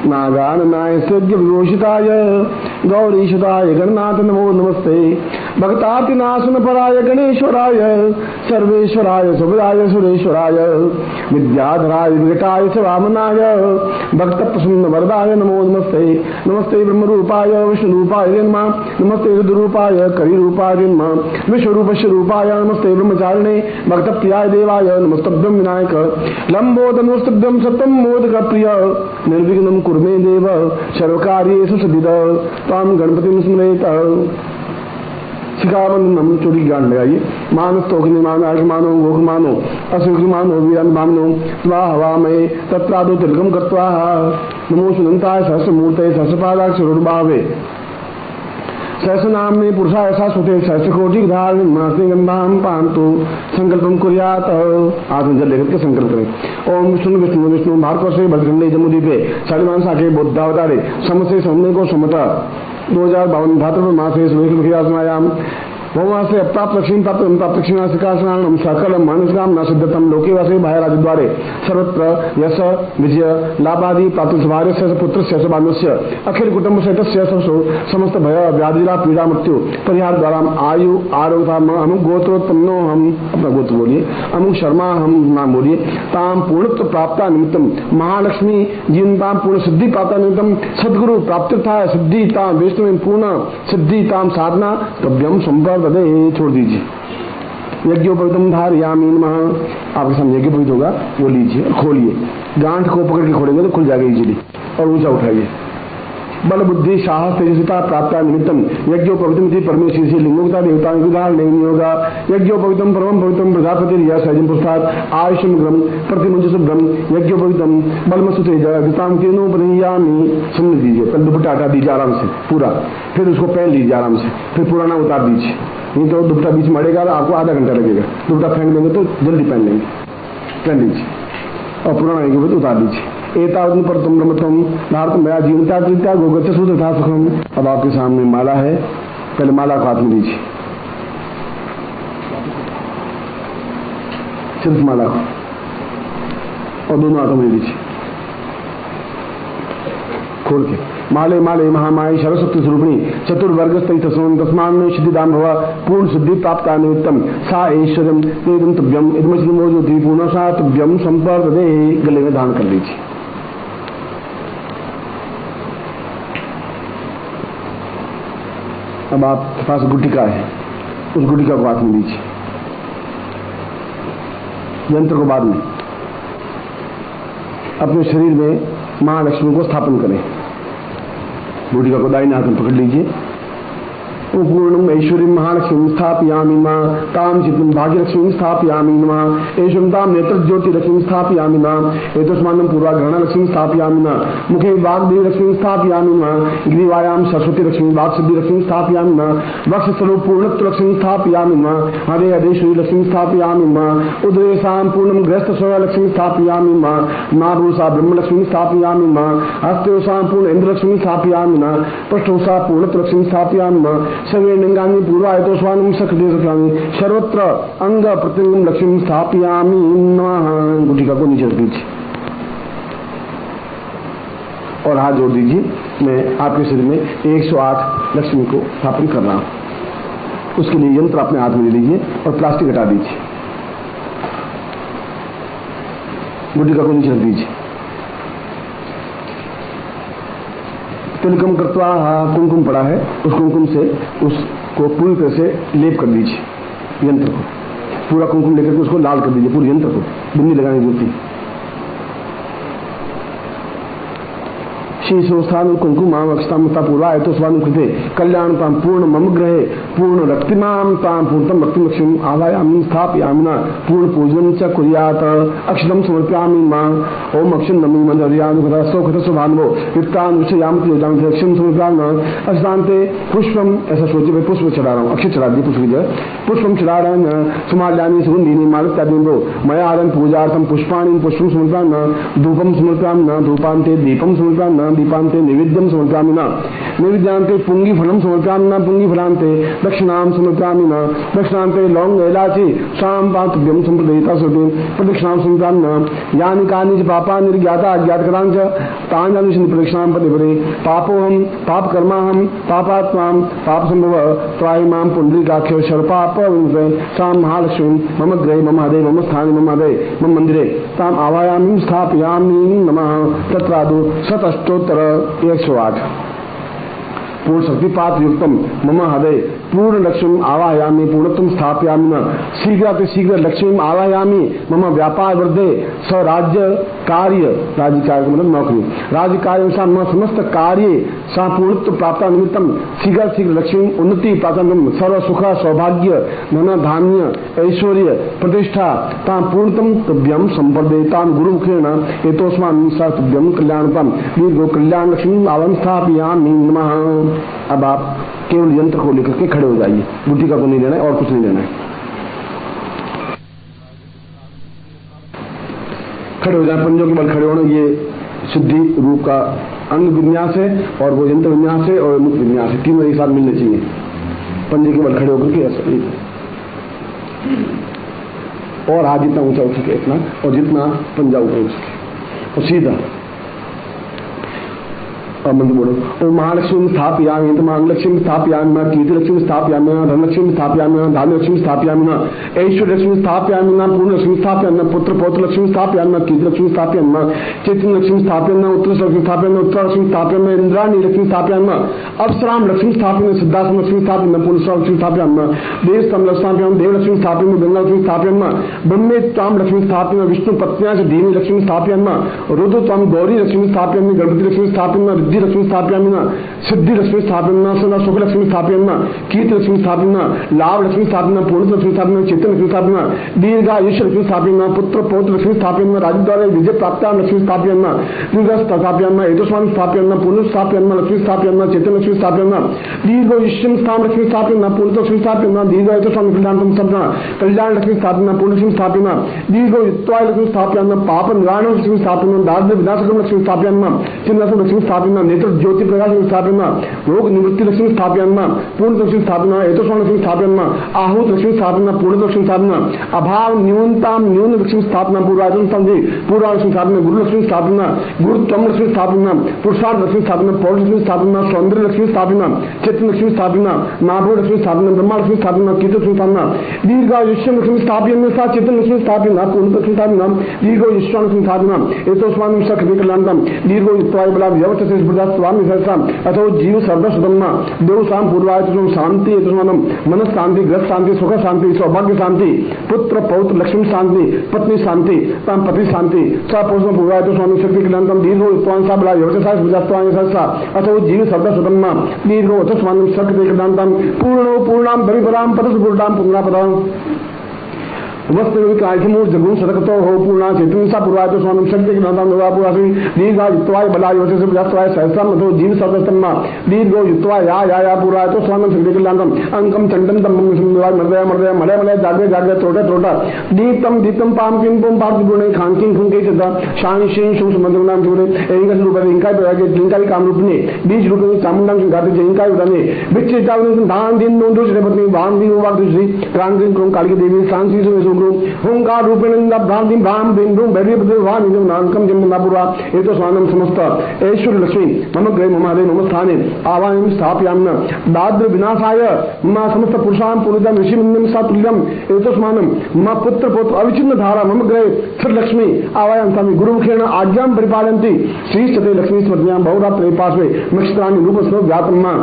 नागाननाय सद्य विभूषिताय गौरीशुताय गणनाथ नमो नमस्ते। भक्तातिनाशन पराय गणेश्वराय सर्वेश्वराय सुभदाय सुरेश्वराय विद्याधराय विकटाय स्वामनाय भक्त प्रसन्न वरदाय नमो नमस्ते। नमस्ते ब्रह्मरूपाय विष्णुरूपाय नमः, नमस्ते रुद्ररूपाय करिरूपाय नमः, विश्वरूपस्वरूपाय नमस्ते ब्रह्मचारिणे भक्तप्रियाय देवाय नमस्तभ्यं विनायक लंबोदरस्तुभ्यं सत्यं मोदक प्रिय निर्विघ्नं कुर्मे देव सर्वकार्येषु सिद्धिदा त्वां गणपतिं स्मरेत। शिखाबंधनम चोरी ज्ञान लगाइए। मानस तोखनी मानो मानो गोख मानो असुख मानो वीरन मानो स्वाहा हवामय तत्रादो तिलकम कृत्वा नमो सुनंताय सहस्रमूर्तये सहस्रपादाक्षरोर्भावे सहस्रनाम्ने पुरुषाय शाश्वते सहस्रकोटिधारिणीं मनसे गंधां पान्तु संकल्पं कुर्यात्। आसन जल लेकर के संकल्प करें। ओम विष्णु विष्णु विष्णु भारत से भद्रखंडे जमुदीपे सालिमान साके बुद्धावतारे समसे समने को समता 2052 भाद्रपद मासे सुखियासनायाम भौमासे अप्राप्त लक्ष्मी प्राप्त प्राप्त लक्ष्मीनाशिकाशनाम सकल मानसकामना सिद्धतम लोके वासे बाह्य राजद्वारे सर्वत्र यश विजय लाभादि प्राप्त भार्यस्य पुत्रस्य बान्धवस्य अखिल कुटुंब सहितस्य समस्त भय व्याधिला पीड़ा मृत्यु परिहार द्वारा आयु आरोग्य अमुक गोत्रोत्पन्नो हम अपना गोत्र बोलिए, अमुक शर्मा हम नाम बोलिए, ताम पूर्णत्व प्राप्त निमित्तम महालक्ष्मी जिन ताम पूर्ण सिद्धि प्राप्त निमित्तम सदगुरु प्राप्त था सिद्धि ताम विष्णु पूर्ण सिद्धि ताम साधना तभ्यम संपर्क छोड़ दीजिए। यज्ञोपवीतम धारयामी नमः। आपके सामने यज्ञोपवीत होगा, वो लीजिए, खोलिए, गांठ को पकड़ के खोलेंगे तो खुल जाएगा इजीली, और ऊंचा उठाइए। बल बुद्धि साहस तेजस्विता प्राप्त निमित्तम यज्ञोपवीतम परमेश्वर से लिंगोक्ता देवता नहीं होगा। यज्ञोपवीतम परम पवित्रम प्रजापति सहजम पुरस्कार आयुषम ग्रम प्रतिमुंज शुभ्रम यज्ञोपवीतम बलमसु तेजाम किरणोपनियामी। सुन दीजिए, पहले दुपट्टा हटा दीजिए आराम से पूरा, फिर उसको पहन लीजिए आराम से, फिर पुराना उतार दीजिए, नहीं तो दुपट्टा बीच में अड़ेगा, आपको आधा घंटा लगेगा। दुपट्टा फेंक देंगे तो जल्दी पहन लेंगे, पहन लीजिए और पुराना एक उतार दीजिए। एतावत् पर तुम ब्रह्मत्वम नारतम मया जीवता कृत्या गोगत्य सूत्र था सुखम। अब आपके सामने माला है, पहले माला को हाथ में लीजिए, सिर्फ माला को, और दोनों हाथों में लीजिए खोल के। माले माले महामाई सरस्वती स्वरूपिणी चतुर्वर्ग तस्मान सिद्धिदाम भव पूर्ण सिद्धि प्राप्त निमित्तम सा ऐश्वर्यम तेदम तुभ्यम इदमो ज्योति पूर्ण सा तुभ्यम संपर्क दे। गले में धारण कर लीजिए। अब आपके पास गुटिका है, उस गुटिका को हाथ में लीजिए, यंत्र को बाद में। अपने शरीर में महालक्ष्मी को स्थापन करें। गुटिका को दाहिने हाथ में पकड़ लीजिए। पूर्णम ऐश्वर्य महालक्ष्मी स्थापयामि मां ताम चित्तम भाग्यलक्ष्मी स्थापयामि मां ऐश्वर्यं ताम नेत्र ज्योति लक्ष्मी स्थापयामि मां एतस्मानं पूर्वाग्रहण लक्ष्मी स्थापयामि मां मुखे वाग्देवी लक्ष्मी स्थापयामि मां ग्रीवायाम सरस्वती लक्ष्मी वाक्सिद्धि लक्ष्मी स्थापयामि मां वक्ष स्वरूप पूर्णत्व लक्ष्मी स्थापयामि मां हरे हरेश्वरी लक्ष्मी स्थापयामि मां उदरेशां पूर्णम गृहस्थ स्व लक्ष्मी स्थापयामि मां नाभूषा ब्रह्म लक्ष्मी स्थापयामि मां हस्तोषां पूर्ण इंद्र लक्ष्मी स्थापयामि मां पृष्ठोषा पूर्णत्व लक्ष्मी स्थापयामि मां सर्वे लिंगानि पूर्वायतो स्वानं सकृते सखामि सर्वत्र अंग प्रत्यंगम लक्ष्मी स्थापयामि नमः। गुटिका को नीचे रख दीजिए और हाथ जोड़ दीजिए। मैं आपके शरीर में 108 लक्ष्मी को स्थापन कर रहा हूं। उसके लिए यंत्र अपने हाथ में ले लीजिए और प्लास्टिक हटा दीजिए। गुटिका को नीचे रख दीजिए। तिलकम कृत्वा कुमकुम पड़ा है, उस कुमकुम से उसको पूरी तरह से लेप कर दीजिए। यंत्र को पूरा कुमकुम लेकर के उसको लाल कर दीजिए, पूरे यंत्र को, बिंदी लगाने की जरूरत। शीर्षोत्थान कुमकुम अक्षता पूर्वा है तो स्वानुकृते कल्याण पूर्ण मम ग्रहे पूर्ण रक्तिमां तां पूर्णतम रक्तिम लक्ष्मीं आवायामि स्थापयामि न पूर्ण पूजनं च कुर्यात् अक्षतं समर्पयामि मां ओम अक्षं नमि मंदरियानुगता सौखत सुभानो वित्तान विषयाम योजाम अक्षं समर्पयामि अक्षांते पुष्पम ऐसा सोचे मैं पुष्प चढ़ा रहा हूँ अक्षय चढ़ा दी पुष्पम चढ़ा रहा हूँ सुमाल्यानि सुगंधिनी मालिकादिंदो मया आदम पूजार्थम पुष्पाणि पुष्पम समर्पयामि न धूपम समर्पयामि न धूपान्ते दीपम समर्पयामि न दीपान्ते नैवेद्यम समर्पयामि न नैवेद्यान्ते पुंगीफलं समर्पयामि न पुंगीफलान्ते दक्षिणां समर्पयामि न दक्षिणान्ते लौंग इलायची शाम पातुभ्यं संप्रदयिता सुते प्रदक्षिणां समर्पयामि न यानि कानि च पापानि ज्ञाता अज्ञातकरां च तानि अनुशिनि प्रदक्षिणां पदे पापोहम पाप कर्माहम पापात्मां पाप संभव त्रायमां पुंडरीकाख्यो शर्पाप सां महालक्ष्मी मम गृहे मम हृदये मम स्थाने मम हृदये मम मंदिरे तां आवायामि स्थापयामि नमः तत्रादु 108 पूर्ण शक्तिपात युक्तम मम हृदय पूर्ण लक्ष्मी आवायामि पूर्णत्म स्थापयामि न शीघ्र लक्ष्मी आवायामि मम व्यापार वृद्धे स्वराज्य कार्य राज्य कार्य मतलब नौकरी राज्य कार्य समस्त कार्य सा पूर्णत्व प्राप्त निमित्तम शीघ्र लक्ष्मी उन्नति प्राप्त सर्व सुख सौभाग्य धन धान्य ऐश्वर्य प्रतिष्ठा तां पूर्णतम तुभ्यम संपर्दयतां गुरुमुखेन एतोस्मान् सा तुभ्यम कल्याणतम दीर्घो कल्याण लक्ष्मी आवां स्थापयामि नमः। अब आप केवल यंत्र को लेकर के खड़े हो जाइए, गुटिका को नहीं लेना है और कुछ नहीं लेना है। खड़े हो जाए, पंजों के बल खड़े होना, ये शुद्धि रूप का अंग विन्यास है और वो यंत्र विन्यास है और मुख विन्यास है, तीनों एक साथ मिलने चाहिए। पंजे के बल खड़े होकर के ऐसा और हाथ जितना ऊंचा उठ सके इतना, और जितना पंजा ऊपर उठ सके और सीधा मंत्र बोलो। ओम महालक्ष्मी स्थापयामि तो महालक्ष्मी स्थापयामि न कीर्ति लक्ष्मी स्थापयामि न धनलक्ष्मी स्थापयामि न धान्य लक्ष्मी स्थापयामि न ऐश्वर्य लक्ष्मी स्थापयामि न पूर्ण लक्ष्मी स्थापयामि न पुत्र पौत्र लक्ष्मी स्थापयामि न कीर्ति लक्ष्मी स्थापयामि न चैतन्य लक्ष्मी स्थापयामि न उत्तर लक्ष्मी स्थापयामि न उत्तर लक्ष्मी स्थापयामि न इंद्राणी लक्ष्मी स्थापयामि न अप्सराम लक्ष्मी स्थापयामि न सिद्धार्थम लक्ष्मी स्थापयामि न पूर्ण लक्ष्मी स्थापयामि न देवस्तम स्थापयामि देव लक्ष्मी स्थापयामि न गंगा लक्ष्मी स्थापयामि न ब्रह्मेत्ताम लक्ष्मी स्थापयामि न विष्णु पत्न्या च धीमी लक्ष्मी स्थापयामि न रुद्रत्वम गौरी लक्ष्मी स्थापयामि न गणपति लक्ष्मी स्थापयामि न लक्ष्मी स्थापयामि न सिद्धि लक्ष्मी स्थापयामि न सदा सुख लक्ष्मी स्थापयामि न कीर्ति लक्ष्मी स्थापयामि न लाभ लक्ष्मी स्थापयामि न पूर्ण लक्ष्मी स्थापयामि न चैतन्य लक्ष्मी स्थापयामि न दीर्घायुष्य लक्ष्मी स्थापयामि न पुत्र पौत्र लक्ष्मी स्थापयामि न राज्य द्वारा विजय प्राप्तां लक्ष्मी स्थापयामि न दीर्घ स्थापयामि न एतस्मान् स्थापयामि न पूर्ण स्थापयामि न लक्ष्मी स्थापयामि न चैतन्य लक्ष्मी स्थापयामि न दीर्घायुष्यं स्थान लक्ष्मी स्थापयामि न पूर्ण लक्ष्मी स्थापयामि न दीर्घ एतस्मान् कल्याणं स्थापयामि न कल्याण लक्ष्मी स्थापयामि न पूर्ण लक्ष्मी स्थापयामि न दीर्घ युक्त्वा लक्ष्मी स्थापयामि न पाप निवारण लक्ष्मी स्थापयामि न दारिद्र्य विनाशकं लक्ष्मी स्थापयामि न चिन्ह लक्ष्मी स्थापयामि न नेत्र ज्योति प्रकाश स्थापयामि न रोग निवृत्ति लक्ष्मी स्थापयामि न पूर्ण लक्ष्मी स्थापयामि न एतस्मान् लक्ष्मी स्थापयामि न आहूत लक्ष्मी स्थापयामि न पूर्ण लक्ष्मी स्थापयामि न अभाव न्यूनताम न्यून लक्ष्मी स्थापना पूर्वाचन समझे पूर्वा लक्ष्मी स्थापना गुरु लक्ष्मी स्थापना गुरुत्तम लक्ष्मी स्थापना पुरुषार्थ लक्ष्मी स्थापना पौर लक्ष्मी स्थापना सौंदर्य लक्ष्मी स्थापना चैतन्य लक्ष्मी स्थापना नाभो लक्ष्मी स्थापना ब्रह्मा लक्ष्मी स्थापना कीर्त लक्ष्मी स्थापना दीर्घायुष्य लक्ष्मी स्थापयामि सा चैतन्य लक्ष्मी स्थापना पूर्ण लक्ष्मी स्थापना दीर्घायुष्य लक्ष्मी स्थापना एतस्मान् सखि कल्याणं दीर्घोयुक्त्वाय बला व्यवस्थित स्वामी सहस्रम अथो जीव सर्वसुधम्मा देवसाम पूर्वायतम शांति एतस्मानं मन शांति ग्रह शांति सुख शांति सौभाग्य शांति पुत्र पौत्र लक्ष्मी शांति पत्नी शांति तम पति शांति सा पुरुषम पूर्वायत स्वामी शक्ति कल्याणं दीर्घोयुक्त्वां सा बला व्यवस्थित बुद्धत्वाय सहस्रा अथो जीव सर्वसुधम्मा दीर्घो एतस्मानं सखि कल्याणं पूर्णो पूर्णां भविपरां पदसुपूर्णां पुंगरापदां वस्तुविकायमूर् जगुं सदकतो हो पूर्णा चेतुंसा पूर्वाय तो स्वामी शक्ति की नाम नवापुरासी दीर्घा युक्तवाय बलाय वचसे बुझात्वाय सहस्रम मतो जीव सर्वस्तम्मा दीर्घो युक्तवाय या पूर्वाय तो स्वामी शक्ति की नाम अंकम चंडन तम सुंदराय मर्दय मर्दय मले मले जागे जागे त्रोटा त्रोटा दीप्तम दीप्तम पाम किं पुम पाप गुणे खांकिं खुंके सदा शान शिं शुभ समंदर नाम जुड़े एंगस रूप इंकाय प्रयागे लिंकाय काम रूपने बीज रूपने चामुंडां गाते जिंकाय उदाने बिच्चे चावने दान दिन नो दूसरे पत्नी वाम दिन वाक दूसरी क्रांति क्रोम काली देवी शांति से होंकार रूपेण भ्रांति भ्राम बिंदु भैरवान नानकम जन्मनापुरा ये तो स्वानम समस्त ऐश्वर्य लक्ष्मी मम गृहे मम हृदये मम स्थाने आवाहनं स्थापयामि न दाद्र विनाशाय मम समस्त पुरुषां पूर्णितं ऋषिमन्यं सा तुल्यं एतस्मानं मम पुत्र पौत्र अविच्छिन्न धारा मम गृहे स्थिर लक्ष्मी आवाहनं स्वामी गुरुमुखेन आज्ञां परिपालयन्ति श्री सते लक्ष्मी स्मृत्यां बहुरात्रे पार्श्वे नक्षत्राणि रूपस्व व्यातम्मा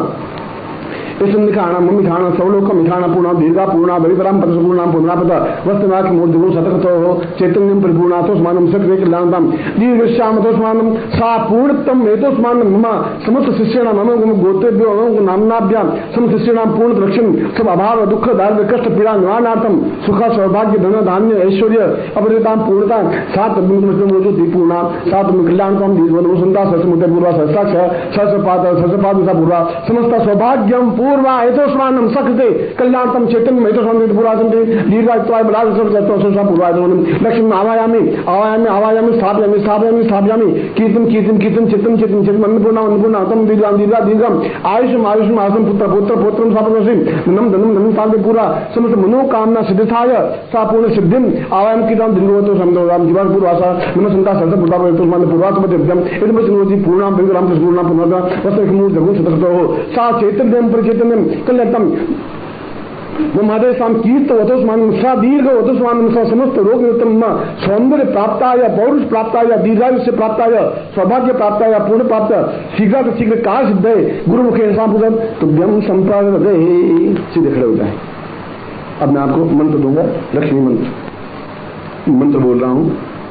इस निखाणा ममिखाणा सवलोकम मिखाणा पूर्णा दीर्घा पूर्णा भवितराम पदपूर्णाम पुनरापदा वस्तनाक मूर्धगुण सतकतो चैतन्यम परिपूर्णातोस्मानम सक्रिय कल्याणतम दीर्घश्यामतोस्मानम सा पूर्णतम हेतोस्मानम मम समस्त शिष्याणाम मम गोत्रेभ्यो मम नामनाभ्याम समस्त शिष्याणाम पूर्ण रक्षण सब अभाव दुख दारिद्र्य कष्ट पीड़ा निवारणार्थम सुख सौभाग्य धन धान्य ऐश्वर्य अपरिताम पूर्णता सात मोजो पूर्णा सात कल्याणतम दीर्घ सुंदर ससमुद्र पूर्वा सहस्राक्ष सहस्रपाद सहस्रपाद पूर्वा समस्त सौभाग्यम पूर्वा हेतोस्मानम सक्रिय कल्याणतम चैतन्य हेतोस्मानम पूर्वासंते दीर्घायुत्वाय बलाद पूर्वादोनम लक्ष्मी आवायामि आवायामि आवायामि स्थापयामि स्थापयामि स्थापयामि कीर्तन कीर्तन कीर्तन चित्तम चित्तम चित्तम अन्नपूर्णा अन्नपूर्णा तम दीर्घाम दीर्घा दीर्घम आयुषम आयुषम आसम पुत्र पुत्र पुत्रम स्थापयामि धनम धनम धनम तांते पूरा समस्त मनोकामना सिद्धाय सा पूर्ण सिद्धिम आवायाम कीर्तन दीर्घवतो समदोराम जीवन पूर्वासा नमस्ता सर्व पूर्वा हेतोस्मान पूर्वात्मदिव्यम इदम सिंहोजी पूर्णाम विग्रहम पूर्णा पुनर्गा वस्तु जगुण सततो सा चैतन्यम परिचैतन्यम कल्याणतम महादेव स्वामी कीर्त वतोस्मान सा दीर्घ वतोस्मान सा समस्त रोग निवृत्तम सौंदर्य प्राप्ताय पौरुष प्राप्ताय दीर्घायुष्य प्राप्ताय सौभाग्य प्राप्ताय पूर्ण प्राप्त शीघ्र शीघ्र कार्य सिद्ध है गुरु मुखे संपूजन तुभ्यम संप्रादे सीधे खड़े हो जाए। अब मैं आपको मंत्र दूंगा, लक्ष्मी मंत्र बोल रहा हूं,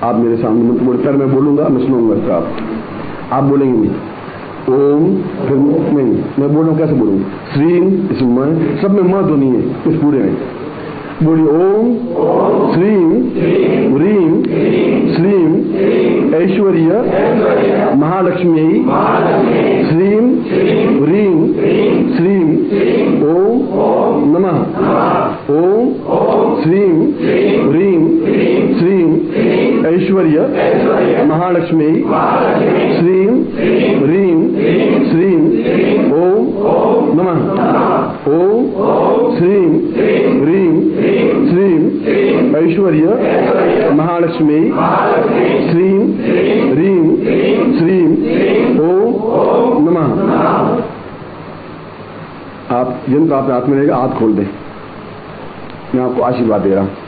आप मेरे सामने मंत्र बोल, पहले मैं बोलूंगा, मैं सुनूंगा, आप बोलेंगे नहीं। ओम, फिर मैं बोल रहा हूँ, कैसे बोलूंगा? श्रीम, इसमें मैं, सब में म ध्वनि है इस पूरे में। बोलिए ओम श्रीम ह्रीम श्रीम ऐश्वर्य महालक्ष्मी श्रीम ह्रीम श्रीम ओम नमः। ओम श्रीम ह्रीम श्रीम ऐश्वर्य महालक्ष्मी श्रीम ह्रीम श्रीम ओम नमः। ओम श्रीम ह्रीम श्रीम ऐश्वर्य महालक्ष्मी श्रीम ह्रीम श्रीम ओम नमः। आप जिनका आपने हाथ में रहेगा हाथ खोल दें, मैं आपको आशीर्वाद दे रहा हूं।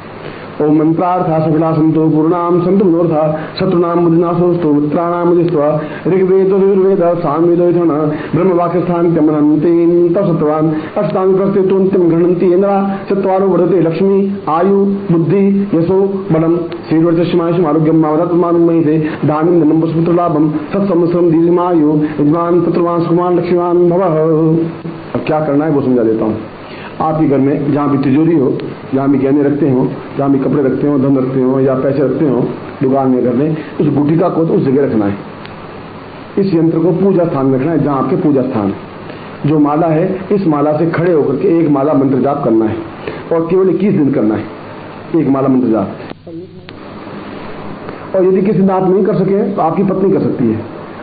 ओम मंत्रार्था सफला संतो पूर्णाम संतु मनोर्था शत्रुनाम मुदिनाशोस्तु मित्राणाम मुदिस्वा ऋग्वेद यजुर्वेद सामवेद यथन ब्रह्म वाक्यस्थान त्यमनन्तीन तत्सत्वान अष्टांग प्रस्थितुन्तिम गणन्ति इंद्रा चत्वारो वर्धते लक्ष्मी आयु बुद्धि यशो बलम श्रीवर्चस्मायुषम आरोग्यम मावरत्मानुमयी से दानिम धनम पुष्पुत्र लाभम सत्संवत्सरम दीर्घमायु यजमान पुत्रवान सुकुमार लक्ष्मीवान भवः। अब क्या करना है वो समझा देता हूँ। आपके घर में जहाँ भी तिजोरी हो, जहाँ भी गहने रखते हो, जहाँ भी कपड़े रखते हो, धन रखते हो या पैसे रखते हो, दुकान में घर में, उस गुटिका को तो उस जगह रखना है। इस यंत्र को पूजा स्थान में रखना है, जहाँ आपके पूजा स्थान। जो माला है, इस माला से खड़े होकर के एक माला मंत्र जाप करना है और केवल 21 दिन करना है एक माला मंत्र जाप। और यदि किसी ने आप नहीं कर सके तो आपकी पत्नी कर सकती है,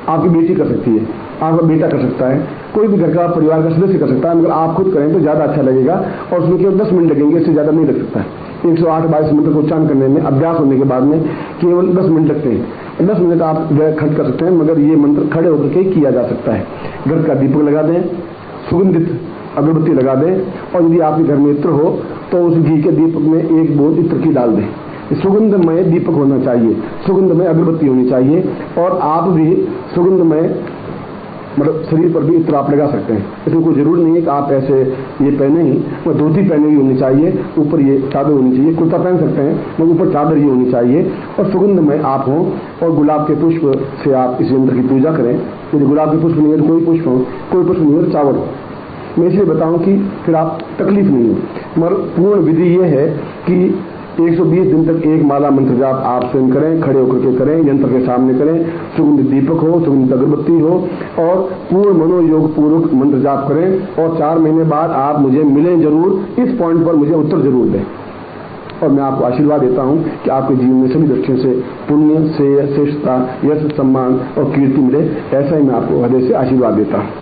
आपकी बेटी कर सकती है, आपका बेटा कर सकता है, कोई भी घर का परिवार का सदस्य कर सकता है। मगर आप खुद करें तो ज्यादा अच्छा लगेगा और उसमें केवल 10 मिनट लगेंगे, इससे ज्यादा नहीं लग सकता है। 108-22 मंत्र को उच्चारण करने में अभ्यास होने के बाद में केवल 10 मिनट लगते हैं। 10 मिनट आप खर्च कर सकते हैं, मगर ये मंत्र खड़े होकर के किया जा सकता है। घर का दीपक लगा दें, सुगंधित अगरबत्ती लगा दें, और यदि आपके घर में इत्र हो तो उस घी के दीपक में एक बूंद इत्र की डाल दें। सुगंधमय दीपक होना चाहिए, सुगंधमय अगरबत्ती होनी चाहिए, और आप भी सुगंधमय मतलब शरीर पर भी इत्र आप लगा सकते हैं। इसमें कोई जरूरी नहीं है कि आप ऐसे ये पहने ही, वो धोती पहने हुई होनी चाहिए, ऊपर ये चादर होनी चाहिए, कुर्ता पहन सकते हैं मगर ऊपर चादर ही होनी चाहिए, और सुगंधमय आप हों, और गुलाब के पुष्प से आप इस यंत्र की पूजा करें। यदि गुलाब के पुष्प नहीं है तो कोई पुष्प हो, कोई पुष्प नहीं है तो चावल हो। मैं इसलिए बताऊं कि फिर आप तकलीफ नहीं हो। मगर पूर्ण विधि ये है कि 120 दिन तक एक माला मंत्र जाप आप स्वयं करें, खड़े होकर के करें, यंत्र के सामने करें, सुगंधित दीपक हो, सुगंधित अगरबत्ती हो, और पूर्ण मनोयोग पूर्वक मंत्र जाप करें। और 4 महीने बाद आप मुझे मिलें जरूर, इस पॉइंट पर मुझे उत्तर जरूर दें। और मैं आपको आशीर्वाद देता हूं कि आपके जीवन में सभी दृष्टियों से पुण्य, श्रेय, श्रेष्ठता, यश, सम्मान और कीर्ति मिले। ऐसा ही मैं आपको हृदय से आशीर्वाद देता हूं।